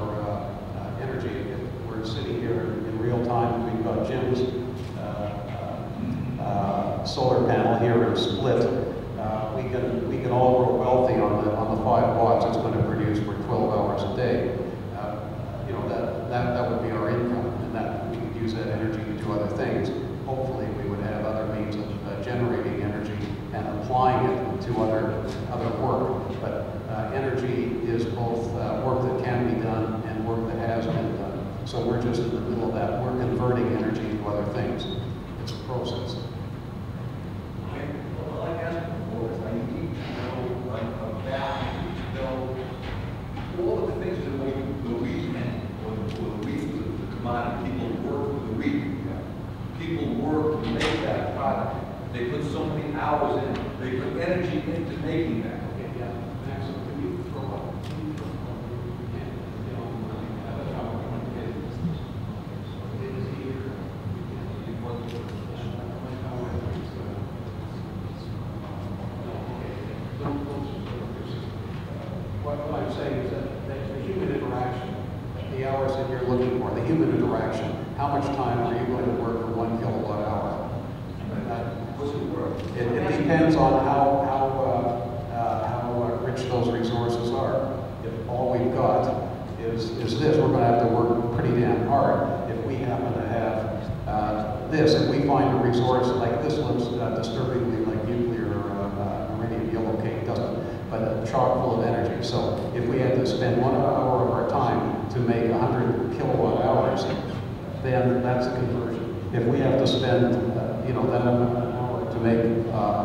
energy, if we're sitting here in real time, we've got Jim's solar panel here in Split. We can all grow wealthy on the 5 watts it's going to produce for 12 hours a day. You know, that would be our income, and that we could use that energy to do other things. Hopefully, we would have other means of generating energy and applying it to other work. But energy is both work that can be done and work that has been done. So we're just in the middle of that. We're converting energy into other things. It's a process. Okay, well, like I asked before, is I need to know about, all of the things that make the wheat men, or the wheat, the commodity, people work for the wheat. People work to make that product. They put so many hours in, they put energy into making that. Okay, yeah. Maxim, can you throw up? What I'm saying is that the human interaction, the hours that you're looking for, the human interaction, how much time are you going to work for 1 kilowatt hour? What's it worth? It depends on how rich those resources are. If all we've got is this, we're going to have to work pretty damn hard. If we happen to have this, if we find a resource like this looks disturbingly like nuclear iridium yellow cake, doesn't, but chock full of energy. So if we had to spend 1 hour of our time to make 100 kilowatt hours, then that's a conversion. If we have to spend, then an hour to make a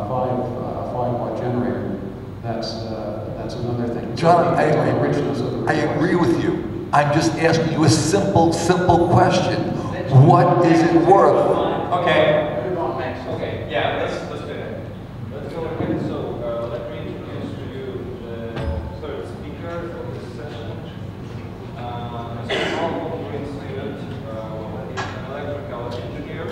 5-watt generator, that's another thing. John, I richness of the agree with you. I'm just asking you a simple question. What is it worth? Okay. Okay, Yeah, let's do that. let's go ahead. So let me introduce to you the third speaker of this session. Mr. Paul Greenstewart, he's an electrical engineer.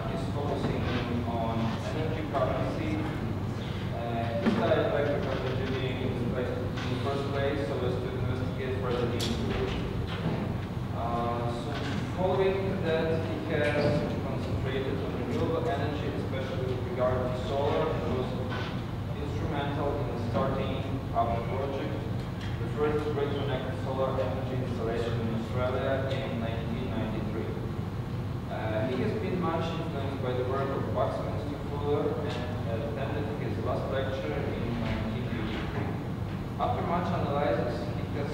He's focusing on energy currency. He studied electrical engineering in the first place, so as to investigate further into it. So following that, he has concentrated on renewable energy, especially with regard to solar, and was instrumental in starting up the project, the first grid-connected solar energy installation in Australia in 1993. He has been much influenced by the work of Buckminster Fuller and attended his last lecture in 1983. After much analysis, he has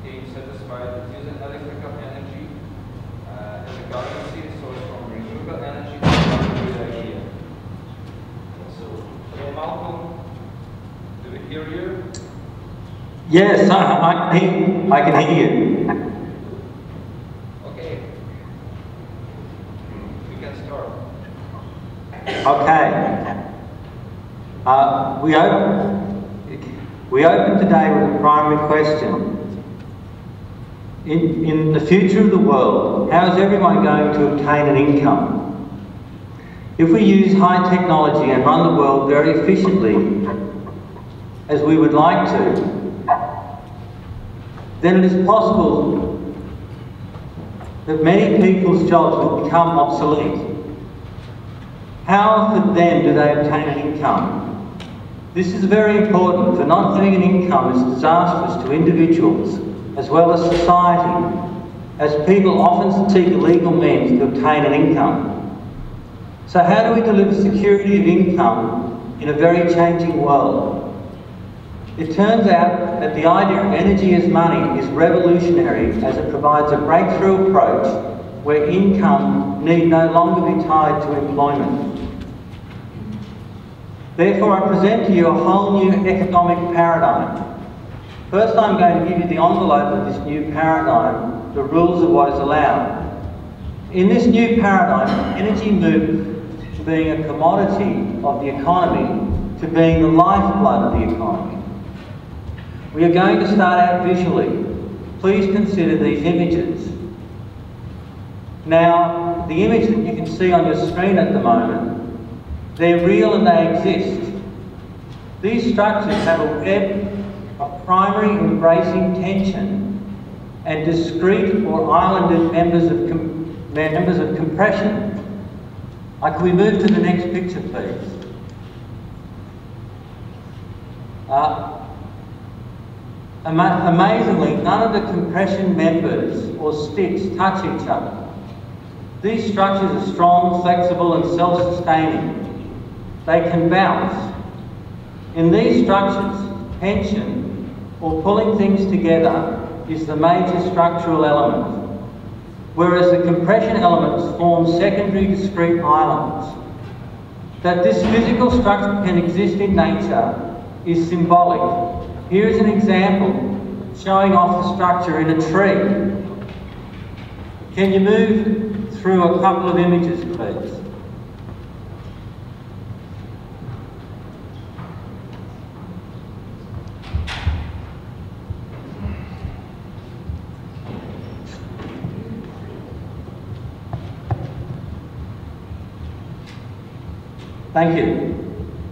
became satisfied that using electrical energy as a currency source from renewable energy is not a good idea. So, Malcolm, do we hear you? Yes, I can hear you. Okay. We can start. Okay. We open today with a primary question. In the future of the world, how is everyone going to obtain an income? If we use high technology and run the world very efficiently, as we would like to, then it is possible that many people's jobs will become obsolete. How for them do they obtain an income? This is very important, for not having an income is disastrous to individuals as well as society, as people often seek illegal means to obtain an income. So how do we deliver security of income in a very changing world? It turns out that the idea of energy as money is revolutionary, as it provides a breakthrough approach where income need no longer be tied to employment. Therefore, I present to you a whole new economic paradigm. First, I'm going to give you the envelope of this new paradigm, the rules of what is allowed. In this new paradigm, energy moved from being a commodity of the economy to being the lifeblood of the economy. We are going to start out visually. Please consider these images. Now, the image that you can see on your screen at the moment, they're real and they exist. These structures have a web of primary embracing tension and discrete or islanded members of compression. Can we move to the next picture, please? Amazingly, none of the compression members or sticks touch each other. These structures are strong, flexible and self-sustaining. They can bounce. In these structures, tension, or pulling things together, is the major structural element, whereas the compression elements form secondary discrete islands. That this physical structure can exist in nature is symbolic. Here is an example showing off the structure in a tree. Can you move through a couple of images, please? Thank you.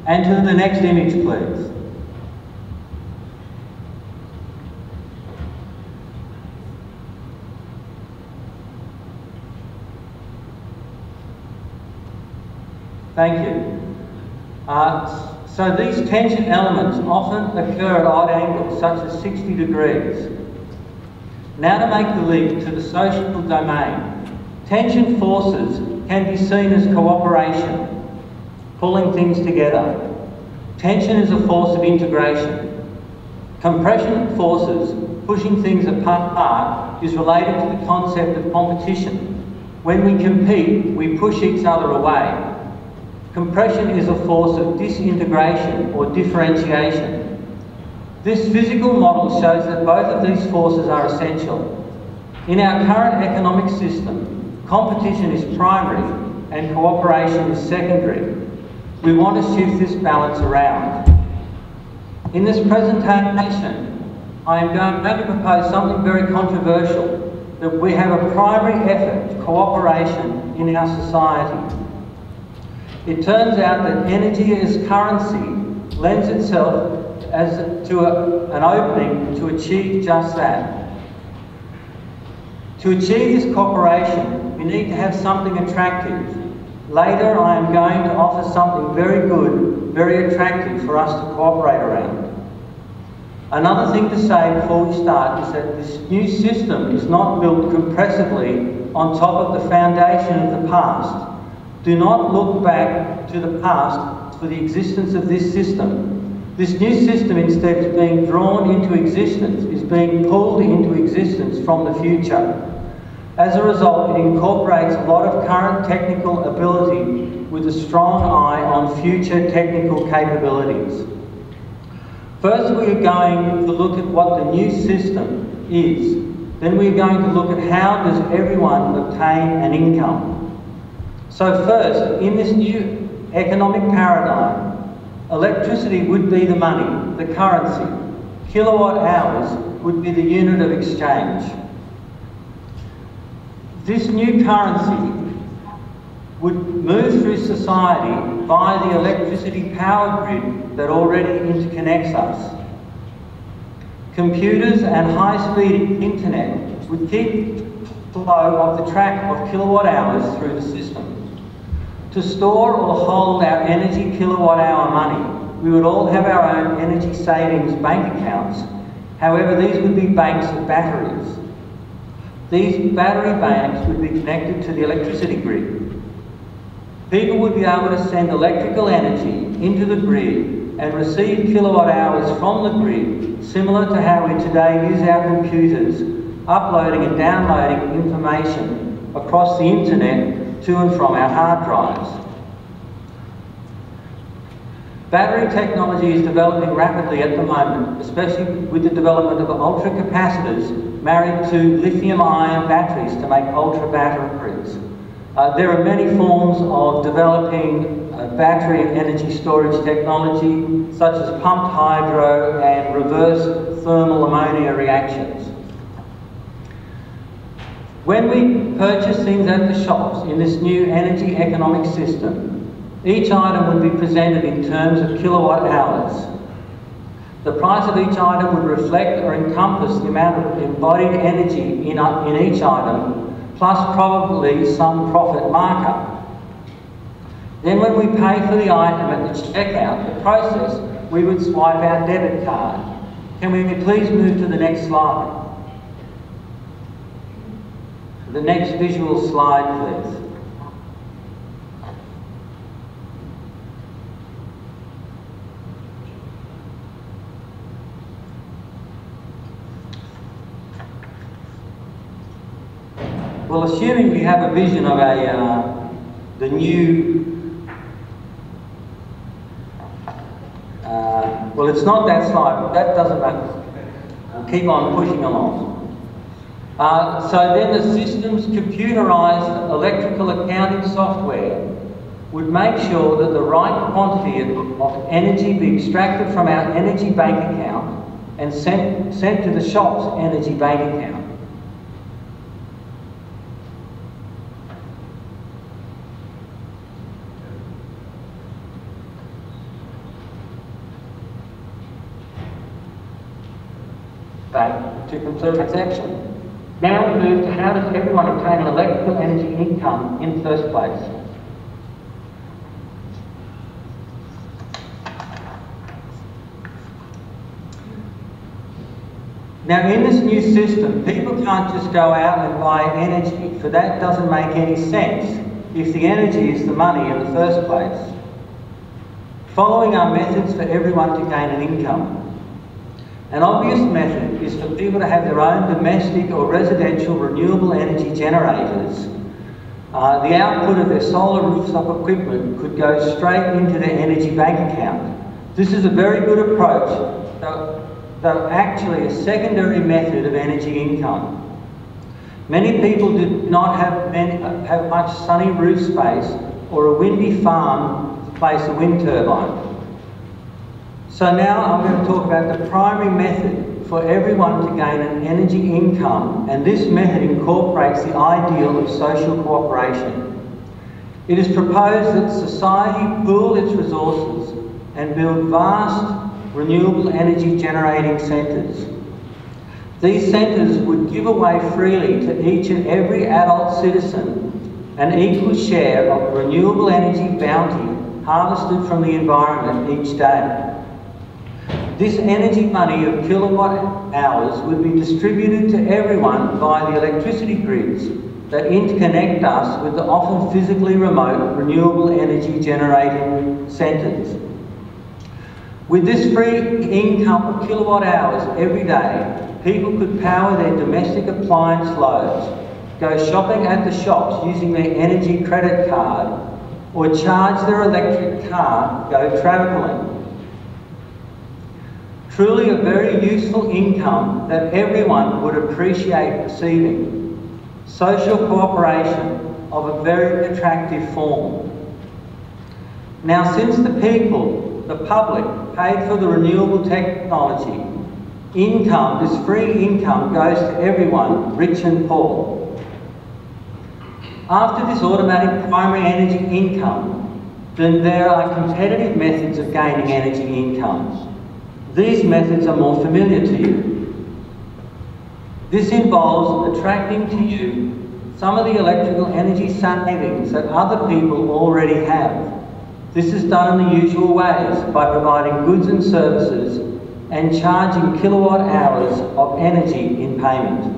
And to the next image, please. Thank you. So these tension elements often occur at odd angles, such as 60 degrees. Now to make the leap to the social domain. Tension forces can be seen as cooperation, pulling things together. Tension is a force of integration. Compression forces, pushing things apart, is related to the concept of competition. When we compete, we push each other away. Compression is a force of disintegration or differentiation. This physical model shows that both of these forces are essential. In our current economic system, competition is primary and cooperation is secondary. We want to shift this balance around. In this presentation, I am going to propose something very controversial, that we have a primary effort to cooperation in our society. It turns out that energy as currency lends itself to an opening to achieve just that. To achieve this cooperation, we need to have something attractive. Later, I am going to offer something very good, very attractive for us to cooperate around. Another thing to say before we start is that this new system is not built compressively on top of the foundation of the past. Do not look back to the past for the existence of this system. This new system, instead of being drawn into existence, is being pulled into existence from the future. As a result, it incorporates a lot of current technical ability with a strong eye on future technical capabilities. First, we are going to look at what the new system is. Then we are going to look at how does everyone obtain an income. So first, in this new economic paradigm, electricity would be the money, the currency. Kilowatt hours would be the unit of exchange. This new currency would move through society via the electricity power grid that already interconnects us. Computers and high-speed internet would keep flow of the track of kilowatt hours through the system. To store or hold our energy kilowatt hour money, we would all have our own energy savings bank accounts. However, these would be banks of batteries. These battery banks would be connected to the electricity grid. People would be able to send electrical energy into the grid and receive kilowatt hours from the grid, similar to how we today use our computers, uploading and downloading information across the internet to and from our hard drives. Battery technology is developing rapidly at the moment, especially with the development of ultra-capacitors married to lithium-ion batteries to make ultra-batteries. There are many forms of developing battery and energy storage technology, such as pumped hydro and reverse thermal ammonia reactions. When we purchase things at the shops in this new energy economic system, each item would be presented in terms of kilowatt hours. The price of each item would reflect or encompass the amount of embodied energy in each item, plus probably some profit markup. Then when we pay for the item at the checkout, the process, we would swipe our debit card. Can we please move to the next slide? The next visual slide, please. Well, assuming we have a vision of the new, well, it's not that slide, but that doesn't matter. We'll keep on pushing along. So then the system's computerised electrical accounting software would make sure that the right quantity of energy be extracted from our energy bank account and sent to the shop's energy bank account. Back to complete its action. Now we move to how does everyone obtain an electrical energy income in the first place? Now in this new system, people can't just go out and buy energy, for that doesn't make any sense if the energy is the money in the first place. Following are methods for everyone to gain an income. An obvious method is for people to have their own domestic or residential renewable energy generators. The output of their solar rooftop equipment could go straight into their energy bank account. This is a very good approach, though actually a secondary method of energy income. Many people do not have much sunny roof space or a windy farm to place a wind turbine. So now I'm going to talk about the primary method for everyone to gain an energy income, and this method incorporates the ideal of social cooperation. It is proposed that society pool its resources and build vast renewable energy generating centres. These centres would give away freely to each and every adult citizen an equal share of renewable energy bounty harvested from the environment each day. This energy money of kilowatt hours would be distributed to everyone via the electricity grids that interconnect us with the often physically remote renewable energy generating centres. With this free income of kilowatt hours every day, people could power their domestic appliance loads, go shopping at the shops using their energy credit card, or charge their electric car, go travelling. Truly a very useful income that everyone would appreciate receiving. Social cooperation of a very attractive form. Now, since the people, the public, paid for the renewable technology, income, this free income goes to everyone, rich and poor. After this automatic primary energy income, then there are competitive methods of gaining energy income. These methods are more familiar to you. This involves attracting to you some of the electrical energy savings that other people already have. This is done in the usual ways, by providing goods and services and charging kilowatt hours of energy in payment.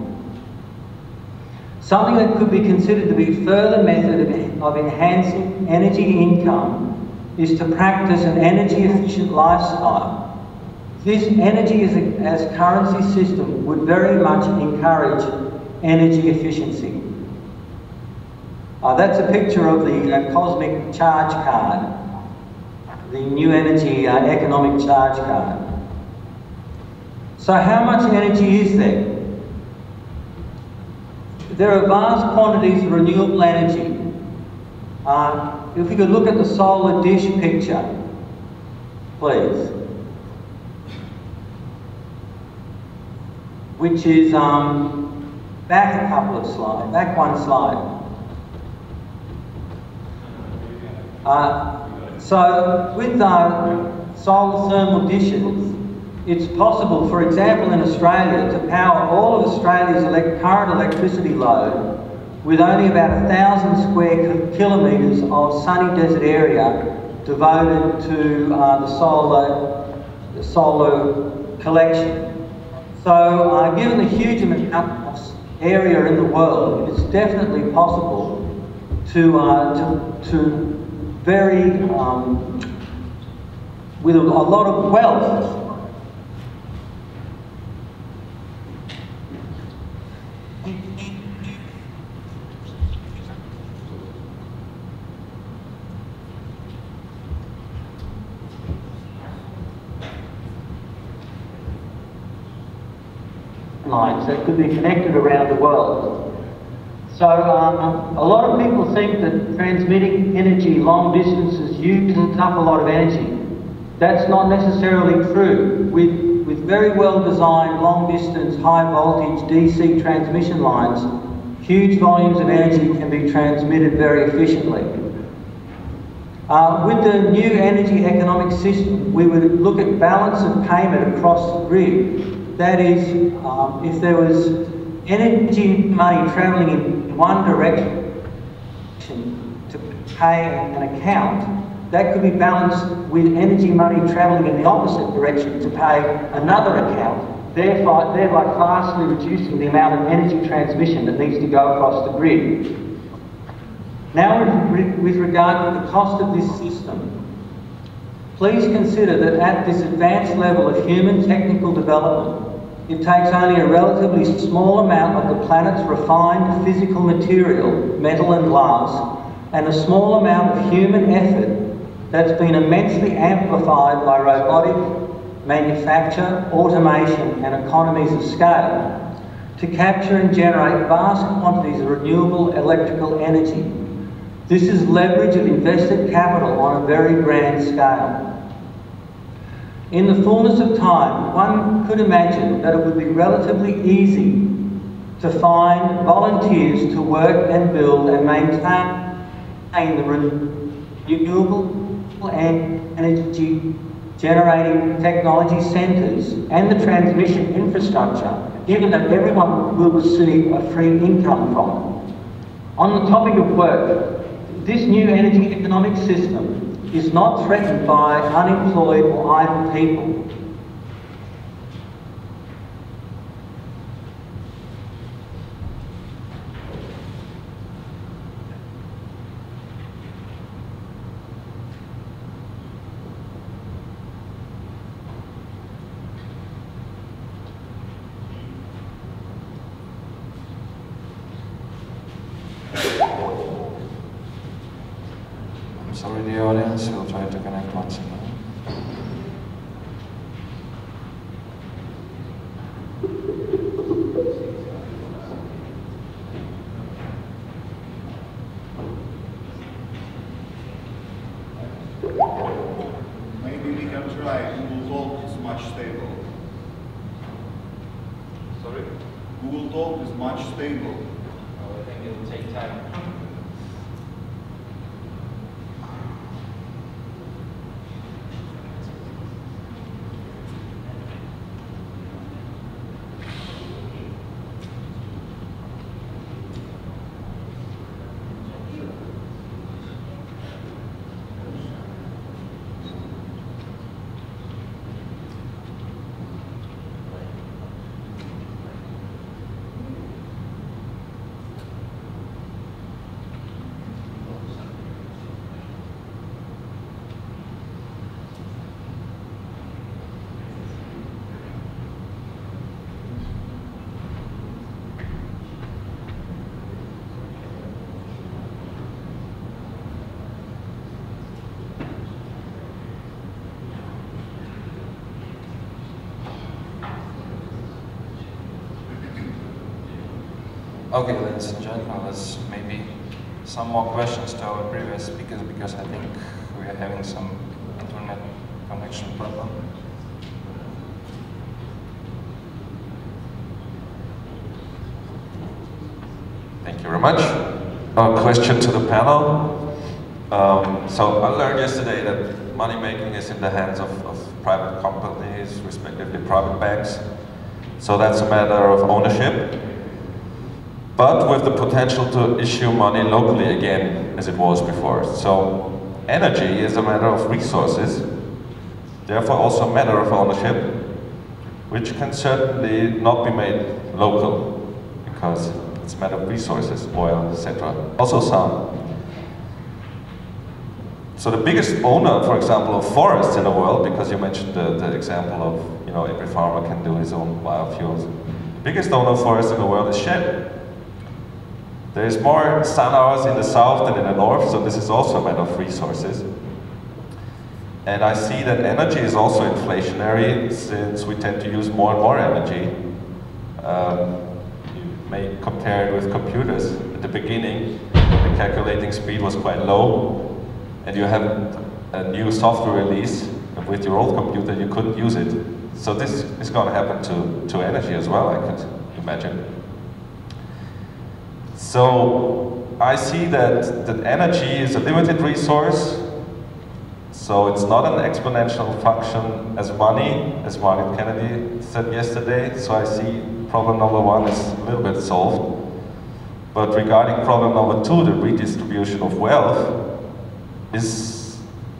Something that could be considered to be a further method of enhancing energy income is to practice an energy efficient lifestyle. This energy as currency system would very much encourage energy efficiency. That's a picture of the Cosmic Charge Card, the New Energy Economic Charge Card. So how much energy is there? There are vast quantities of renewable energy. If we could look at the solar dish picture, please. Which is, back a couple of slides, back one slide. So with solar thermal dishes, it's possible, for example, in Australia, to power all of Australia's current electricity load with only about 1,000 square kilometres of sunny desert area devoted to the solar collection. So given the huge amount of area in the world, it's definitely possible to very, with a lot of wealth, lines that could be connected around the world. So a lot of people think that transmitting energy long distances uses up a lot of energy. That's not necessarily true. With very well designed long distance high voltage DC transmission lines, huge volumes of energy can be transmitted very efficiently. With the new energy economic system, we would look at balance of payment across the grid. That is, if there was energy money travelling in one direction to pay an account, that could be balanced with energy money travelling in the opposite direction to pay another account, thereby vastly reducing the amount of energy transmission that needs to go across the grid. Now, with regard to the cost of this system, please consider that at this advanced level of human technical development, it takes only a relatively small amount of the planet's refined physical material, metal and glass, and a small amount of human effort that's been immensely amplified by robotic manufacture, automation, and economies of scale to capture and generate vast quantities of renewable electrical energy. This is leverage of invested capital on a very grand scale. In the fullness of time, one could imagine that it would be relatively easy to find volunteers to work and build and maintain the renewable and energy generating technology centres and the transmission infrastructure, given that everyone will receive a free income from it. On the topic of work, this new energy economic system is not threatened by unemployed or idle people. Sorry, the audience, we'll try to connect once again. Maybe we can try. Google Talk is much stable. Sorry? Google Talk is much stable. I think it will take time. Okay, ladies and gentlemen, let's maybe some more questions to our previous speakers because I think we are having some internet connection problem. Thank you very much. A question to the panel. So I learned yesterday that money making is in the hands of private companies, respectively private banks. So that's a matter of ownership. But with the potential to issue money locally again, as it was before. So energy is a matter of resources, therefore also a matter of ownership, which can certainly not be made local, because it's a matter of resources, oil, etc. Also sun. So the biggest owner, for example, of forests in the world, because you mentioned the example of, you know, every farmer can do his own biofuels. The biggest owner of forests in the world is Shell. There is more sun hours in the south than in the north, so this is also a matter of resources. And I see that energy is also inflationary, since we tend to use more and more energy. You may compare it with computers. At the beginning, the calculating speed was quite low, and you have a new software release. With your old computer, you couldn't use it. So this is going to happen to energy as well, I could imagine. So I see that energy is a limited resource. So it's not an exponential function as money, as Margaret Kennedy said yesterday. So I see problem number one is a little bit solved. But regarding problem number two, the redistribution of wealth, is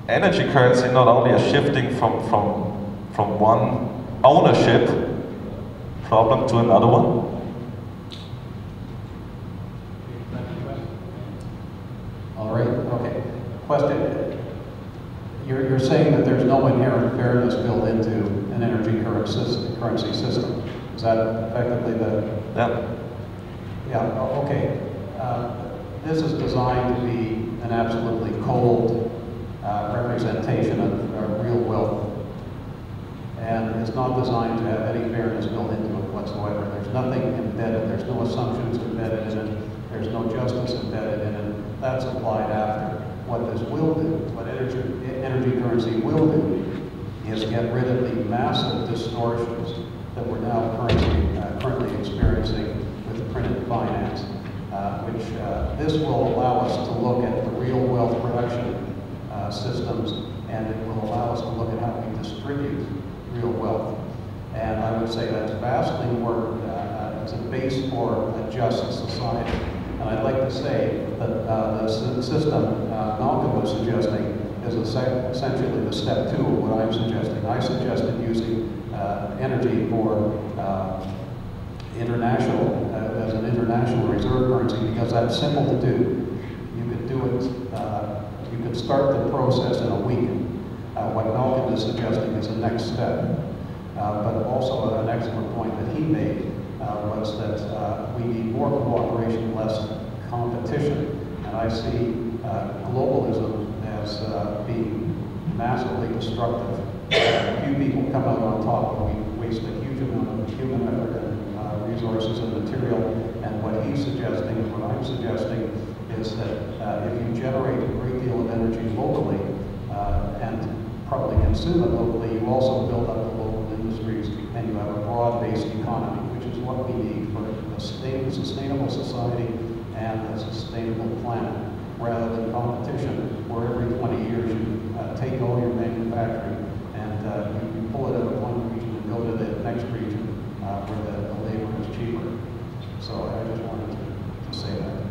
energy currency not only a shifting from one ownership problem to another one? All right, okay. Question. You're saying that there's no inherent fairness built into an energy currency system. Is that effectively the... Yeah. Yeah, okay. This is designed to be an absolutely cold representation of real wealth. And it's not designed to have any fairness built into it whatsoever. There's nothing embedded. There's no assumptions embedded in it. There's no justice embedded in it. That's applied after. What this will do, what energy currency will do, is get rid of the massive distortions that we're now currently experiencing with printed finance, which this will allow us to look at the real wealth production systems, and it will allow us to look at how we distribute real wealth. And I would say that's vastly more as a base for a just society. And I'd like to say that the system Malcolm was suggesting is essentially the step two of what I'm suggesting. I suggested using energy for as an international reserve currency because that's simple to do. You could do it, you could start the process in a week. What Malcolm is suggesting is the next step. But also an excellent point that he made was that we need more cooperation, less competition. And I see globalism as being massively destructive. Few people come out on top, and we waste a huge amount of human effort and resources and material. And what he's suggesting, and what I'm suggesting, is that if you generate a great deal of energy locally and probably consume it locally, you also build up the local industries, and you have a broad-based economy, which is what we need for a sustainable society and a sustainable planet, rather than competition, where every 20 years you take all your manufacturing and you pull it out of one region and go to the next region where the labor is cheaper. So I just wanted to say that.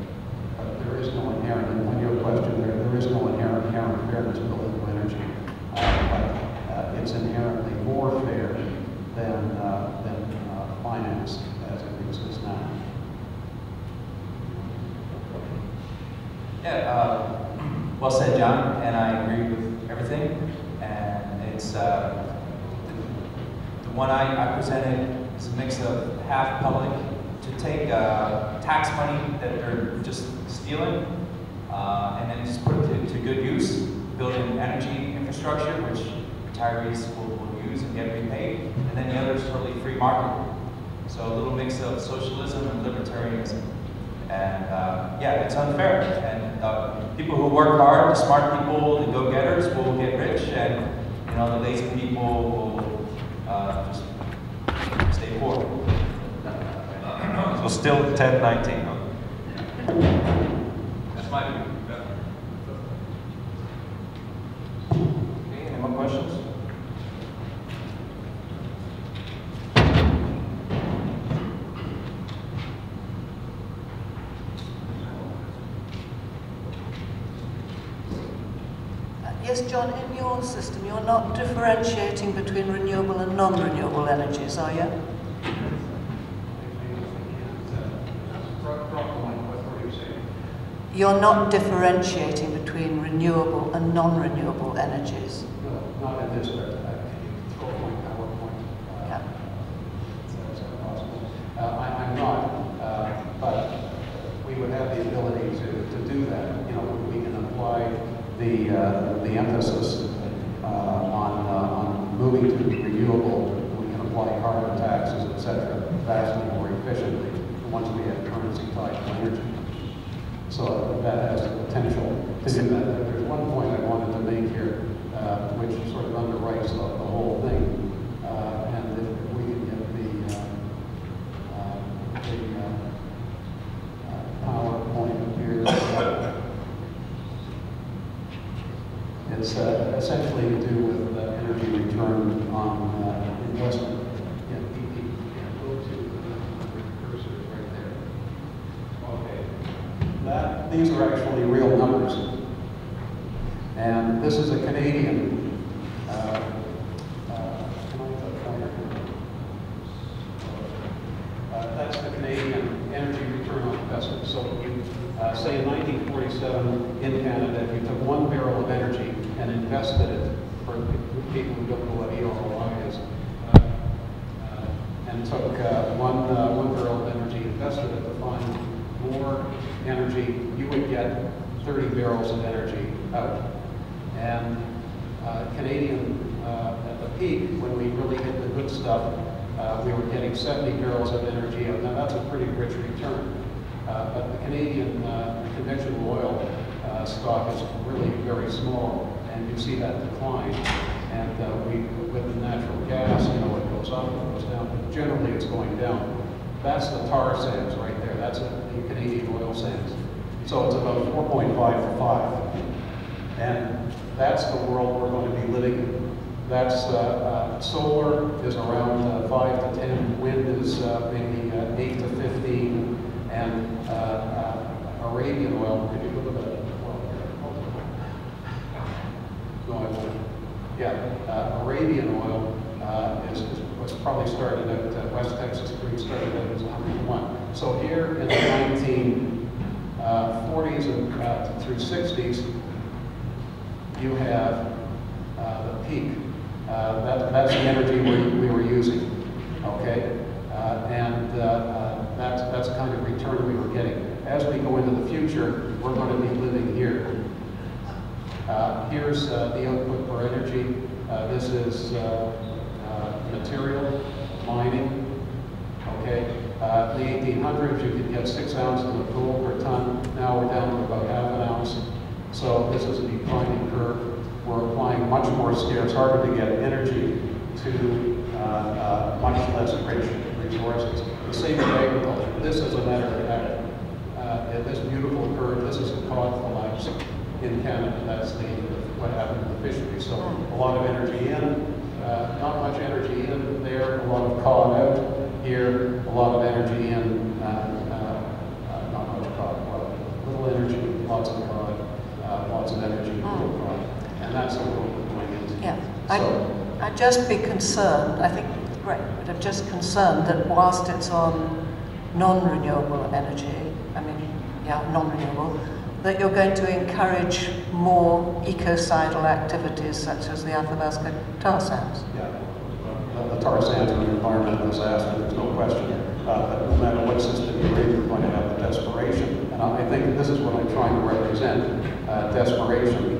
But there is no inherent, and on your question, there is no inherent fairness built into energy. But it's inherently more fair than finance as it exists now. Yeah, well said, John, and I agree with everything. And it's the one I presented is a mix of half public to take tax money that they're just stealing and then just put it to good use, build an energy infrastructure which retirees will use and get repaid, and then the other is totally free market. So a little mix of socialism and libertarianism. And yeah, it's unfair. And people who work hard, the smart people, the go-getters will get rich, and the lazy people will just stay poor. So still 10-19. That's my view. Okay, any more questions? Yes, John, in your system, you're not differentiating between renewable and non-renewable energies, are you? You're not differentiating between renewable and non-renewable energies? No, not in this PowerPoint. Yeah. That's possible. I'm not, but we would have the ability to do that. We can apply the emphasis on moving to renewable. We can apply carbon taxes, etc. vastly more efficiently once we have currency tied to energy. So that has the potential to do that. There's one point I wanted to make here, which sort of underwrites the whole thing. And if we can get the PowerPoint here. It's essentially to do with energy return on investment. Go to the cursor right there. Okay. These are actually real numbers. And this is a Canadian. That's the Canadian energy return on investment. So you say in 1947 in Canada, if you took 1 barrel of energy and invested it, for people who don't know what EROI is, and took one barrel of energy, invested it to find more energy, you would get 30 barrels of energy out. And Canadian, at the peak, when we really hit the good stuff, we were getting 70 barrels of energy out. Now that's a pretty rich return. But the Canadian conventional oil stock is really very small, and you see that decline. And with the natural gas, it goes up, it goes down. But generally, it's going down. That's the tar sands right there. That's the Canadian oil sands. So it's about 4.5 to 5. And that's the world we're going to be living in. That's solar is around 5 to 10. Wind is maybe 8 to 15. And Arabian oil, could you look at that? No, I won't. Yeah, Arabian oil was probably started at West Texas Crude started out as 101. So here in the 1940s and through 60s, you have the peak. That's the energy we were using. Okay, that's the kind of return we were getting. As we go into the future, we're going to be living here. Here's the output for energy. This is material, mining. Okay. In the 1800s, you could get 6 ounces of gold per ton. Now we're down to about half an ounce. So this is a declining curve. We're applying much more scarce, harder to get energy to much less rich resources. The same with agriculture. This is a matter of fact. This beautiful curve, this is a cod collapse in Canada. That's what happened to the fishery. So a lot of energy in, not much energy in there, a lot of cod out here, a lot of energy in, not much cod, little energy, lots of cod, lots of energy, little cod. And that's the world we're going into. Yeah, So, I'd just be concerned, I think, right, but I'm just concerned that whilst it's on non-renewable energy, non-renewable, that you're going to encourage more ecocidal activities such as the Athabasca tar sands. Yeah, the tar sands are an environmental disaster, there's no question. But no matter what system you read, you're going to have the desperation. And I think this is what I'm trying to represent, desperation,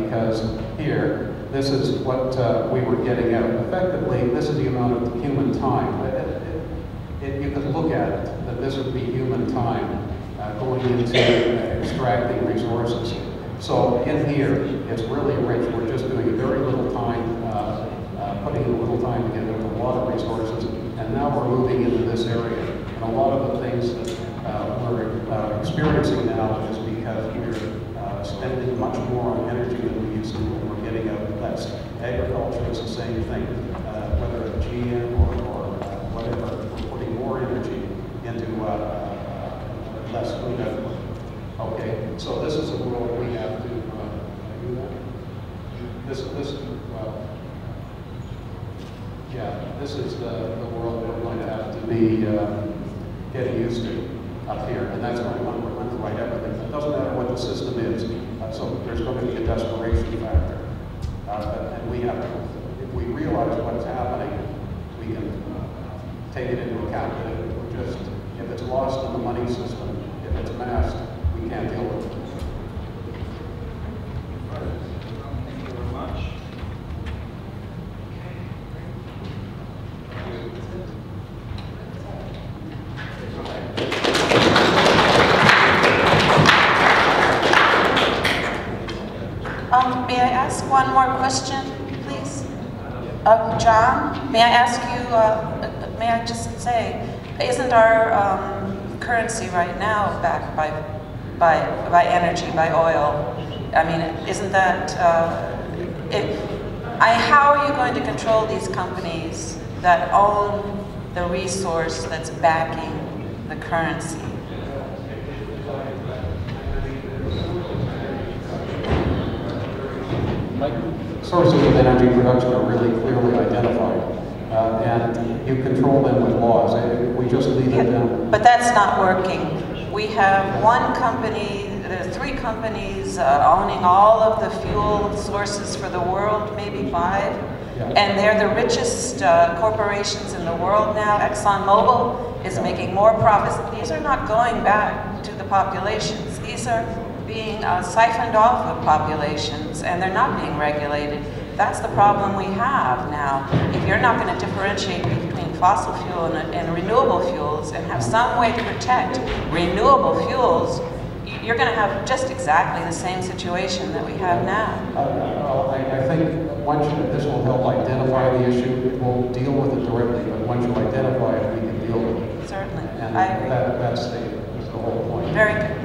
because here, this is what we were getting out. Effectively, this is the amount of human time. You could look at it, that this would be human time going into extracting resources. So in here, it's really rich. We're just doing very little time, putting in a little time to get into a lot of resources, and now we're moving into this area. And a lot of the things that we're experiencing now is because we're spending much more on energy than we used to, and we're getting out less. Agriculture is the same thing, whether it's GM or whatever, we're putting more energy into less food output. Okay, so this is a world we have to do that. This is the world we're going to have to be getting used to up here, and that's going to underwrite everything. It doesn't matter what the system is, so there's going to be a desperation factor. And we have to, if we realize what's happening, we can take it into account. If it's lost in the money system, if it's masked, we can't deal with it. Thank you very much. ask one more question, please? John, may I ask you, may I just say, isn't our currency right now backed by energy, by oil? I mean, isn't that, how are you going to control these companies that own the resource that's backing the currency? Sources of energy production are really clearly identified, and you control them with laws. We just leave it down. But that's not working. We have one company, there are 3 companies owning all of the fuel sources for the world, maybe 5. And they're the richest corporations in the world now. ExxonMobil is making more profits. These are not going back to the populations. These are being siphoned off of populations, and they're not being regulated. That's the problem we have now. If you're not going to differentiate between fossil fuel and renewable fuels and have some way to protect renewable fuels, you're going to have just exactly the same situation that we have now. I think this will help identify the issue. It won't deal with it directly, but once you identify it, we can deal with it. Certainly. And I agree. That's the whole point. Very good.